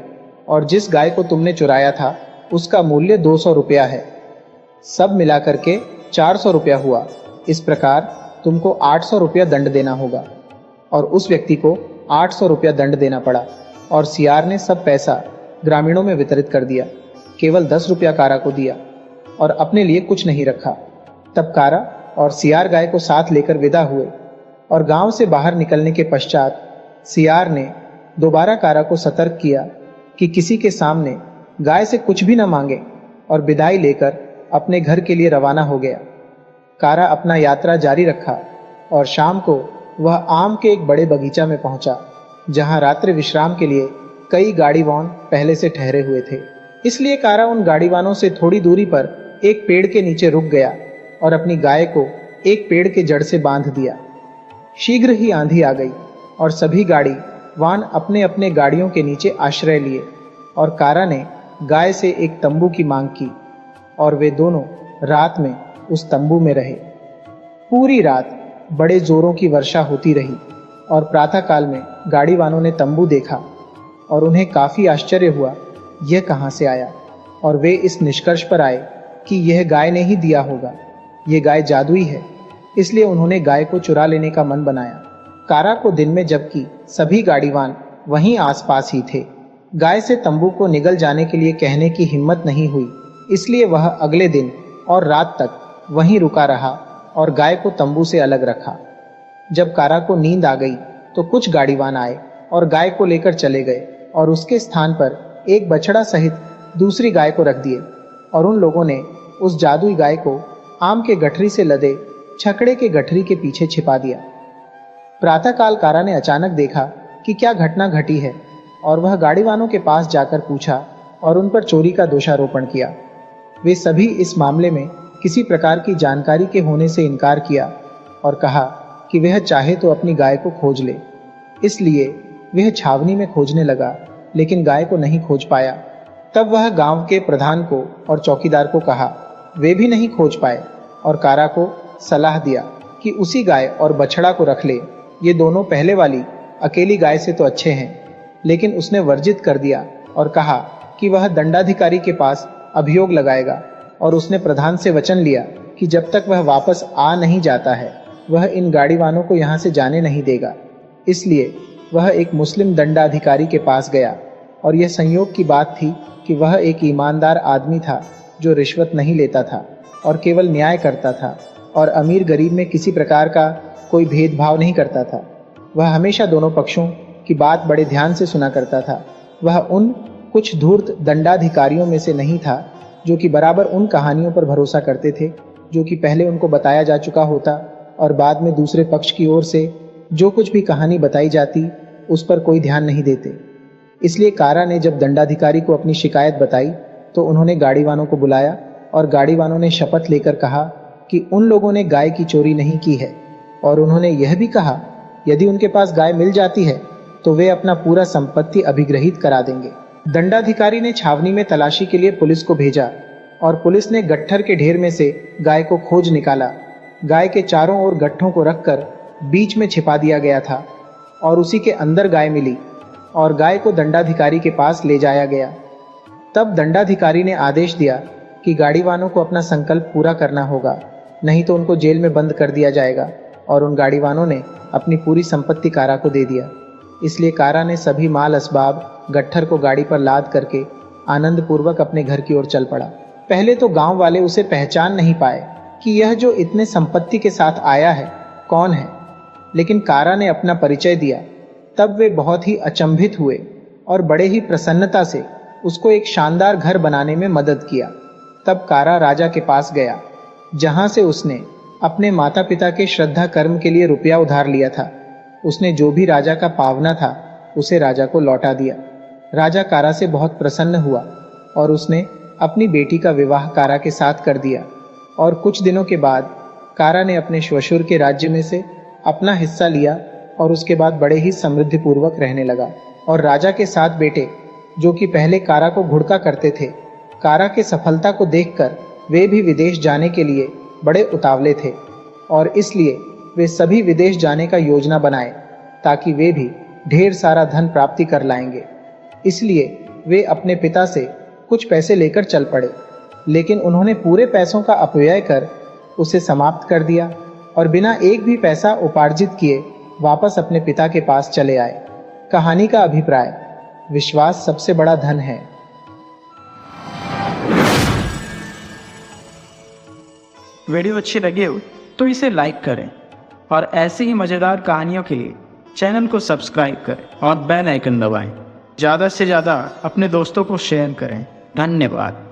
और जिस गाय को तुमने चुराया था उसका मूल्य 200 रुपया है, सब मिलाकर के 400 रुपया हुआ। इस प्रकार तुमको 800 रुपया दंड देना होगा। और उस व्यक्ति को 800 रुपया दंड देना पड़ा, और सियार ने सब पैसा ग्रामीणों में वितरित कर दिया, केवल 10 रुपया कारा को दिया और अपने लिए कुछ नहीं रखा। तब कारा और सियार गाय को साथ लेकर विदा हुए, और गांव से बाहर निकलने के पश्चात सियार ने दोबारा कारा को सतर्क किया कि किसी के सामने गाय से कुछ भी न मांगे, और विदाई लेकर अपने घर के लिए रवाना हो गया। कारा अपना यात्रा जारी रखा, और शाम को वह आम के एक बड़े बगीचा में पहुंचा, जहां रात्रि विश्राम के लिए कई गाड़ीवान पहले से ठहरे हुए थे। इसलिए कारा उन गाड़ीवानों से थोड़ी दूरी पर एक पेड़ के नीचे रुक गया और अपनी गाय को एक पेड़ के जड़ से बांध दिया। शीघ्र ही आंधी आ गई और सभी गाड़ी वान अपने अपने गाड़ियों के नीचे आश्रय लिए, और कारा ने गाय से एक तंबू की मांग की, और वे दोनों रात में उस तंबू में रहे। पूरी रात बड़े जोरों की वर्षा होती रही, और प्रातःकाल में गाड़ी वालों ने तंबू देखा और उन्हें काफी आश्चर्य हुआ यह कहां से आया, और वे इस निष्कर्ष पर आए कि यह गाय ने ही दिया होगा, यह गाय जादुई है। इसलिए उन्होंने गाय को चुरा लेने का मन बनाया। कारा को दिन में, जबकि सभी गाड़ीवान वहीं आसपास ही थे, गाय से तंबू को निगल जाने के लिए कहने की हिम्मत नहीं हुई। इसलिए वह अगले दिन और रात तक वहीं रुका रहा और गाय को तंबू से अलग रखा। जब कारा को नींद आ गई तो कुछ गाड़ीवान आए और गाय को लेकर चले गए और उसके स्थान पर एक बछड़ा सहित दूसरी गाय को रख दिए और उन लोगों ने उस जादुई गाय को आम के गठरी से लदे छकड़े के गठरी के पीछे छिपा दिया। प्रातःकाल कारा ने अचानक देखा कि क्या घटना घटी है और वह गाड़ीवानों के पास जाकर पूछा और उन पर चोरी का दोषारोपण किया। वे सभी इस मामले में किसी प्रकार की जानकारी के होने से इनकार किया और कहा कि वह चाहे तो अपनी गाय को खोज ले। इसलिए वह छावनी में खोजने लगा, लेकिन गाय को नहीं खोज पाया। तब वह गांव के प्रधान को और चौकीदार को कहा, वे भी नहीं खोज पाए और कारा को सलाह दिया कि उसी गाय और बछड़ा को रख ले। ये दोनों पहले वाली अकेली गाय से तो अच्छे हैं, लेकिन उसने वर्जित कर दिया और कहा कि वह दंडाधिकारी के पास अभियोग लगाएगा और उसने प्रधान से वचन लिया कि जब तक वह वापस आ नहीं जाता है वह इन गाड़ीवानों को यहाँ से जाने नहीं देगा। इसलिए वह एक मुस्लिम दंडाधिकारी के पास गया और यह संयोग की बात थी कि वह एक ईमानदार आदमी था जो रिश्वत नहीं लेता था और केवल न्याय करता था और अमीर गरीब में किसी प्रकार का कोई भेदभाव नहीं करता था। वह हमेशा दोनों पक्षों की बात बड़े ध्यान से सुना करता था। वह उन कुछ धूर्त दंडाधिकारियों में से नहीं था जो कि बराबर उन कहानियों पर भरोसा करते थे जो कि पहले उनको बताया जा चुका होता और बाद में दूसरे पक्ष की ओर से जो कुछ भी कहानी बताई जाती उस पर कोई ध्यान नहीं देते। इसलिए कारा ने जब दंडाधिकारी को अपनी शिकायत बताई तो उन्होंने गाड़ीवानों को बुलाया और गाड़ीवानों ने शपथ लेकर कहा कि उन लोगों ने गाय की चोरी नहीं की है और उन्होंने यह भी कहा यदि उनके पास गाय मिल जाती है तो वे अपना पूरा संपत्ति अभिग्रहित करा देंगे। दंडाधिकारी ने छावनी में तलाशी के लिए पुलिस को भेजा और पुलिस ने गट्ठर के ढेर में से गाय को खोज निकाला। गाय के चारों ओर गट्ठों को रखकर बीच में छिपा दिया गया था और उसी के अंदर गाय मिली और गाय को दंडाधिकारी के पास ले जाया गया। तब दंडाधिकारी ने आदेश दिया कि गाड़ीवानों को अपना संकल्प पूरा करना होगा, नहीं तो उनको जेल में बंद कर दिया जाएगा और उन गाड़ीवानों ने अपनी पूरी संपत्ति कारा को दे दिया। इसलिए कारा ने सभी माल असबाब गट्ठर को गाड़ी पर लाद करके आनंद पूर्वक अपने घर की ओर चल पड़ा। पहले तो गांव वाले उसे पहचान नहीं पाए कि यह जो इतने संपत्ति के साथ आया है कौन है, लेकिन कारा ने अपना परिचय दिया। तब वे बहुत ही अचंभित हुए और बड़े ही प्रसन्नता से उसको एक शानदार घर बनाने में मदद किया। तब कारा राजा के पास गया जहां से उसने अपने माता पिता के श्रद्धा कर्म के लिए रुपया उधार लिया था। उसने जो भी राजा का पावना था उसे राजा को लौटा दिया। राजा कारा से बहुत प्रसन्न हुआ और उसने अपनी बेटी का विवाह कारा के साथ कर दिया और कुछ दिनों के बाद कारा ने अपने श्वशुर के राज्य में से अपना हिस्सा लिया और उसके बाद बड़े ही समृद्धिपूर्वक रहने लगा। और राजा के 7 बेटे जो कि पहले कारा को घुड़का करते थे, कारा के सफलता को देखकर वे भी विदेश जाने के लिए बड़े उतावले थे और इसलिए वे सभी विदेश जाने का योजना बनाए ताकि वे भी ढेर सारा धन प्राप्ति कर लाएंगे। इसलिए वे अपने पिता से कुछ पैसे लेकर चल पड़े, लेकिन उन्होंने पूरे पैसों का अपव्यय कर उसे समाप्त कर दिया और बिना एक भी पैसा उपार्जित किए वापस अपने पिता के पास चले आए। कहानी का अभिप्राय: विश्वास सबसे बड़ा धन है। वीडियो अच्छी लगी हो तो इसे लाइक करें और ऐसी ही मज़ेदार कहानियों के लिए चैनल को सब्सक्राइब करें और बेल आइकन दबाएं। ज़्यादा से ज़्यादा अपने दोस्तों को शेयर करें। धन्यवाद।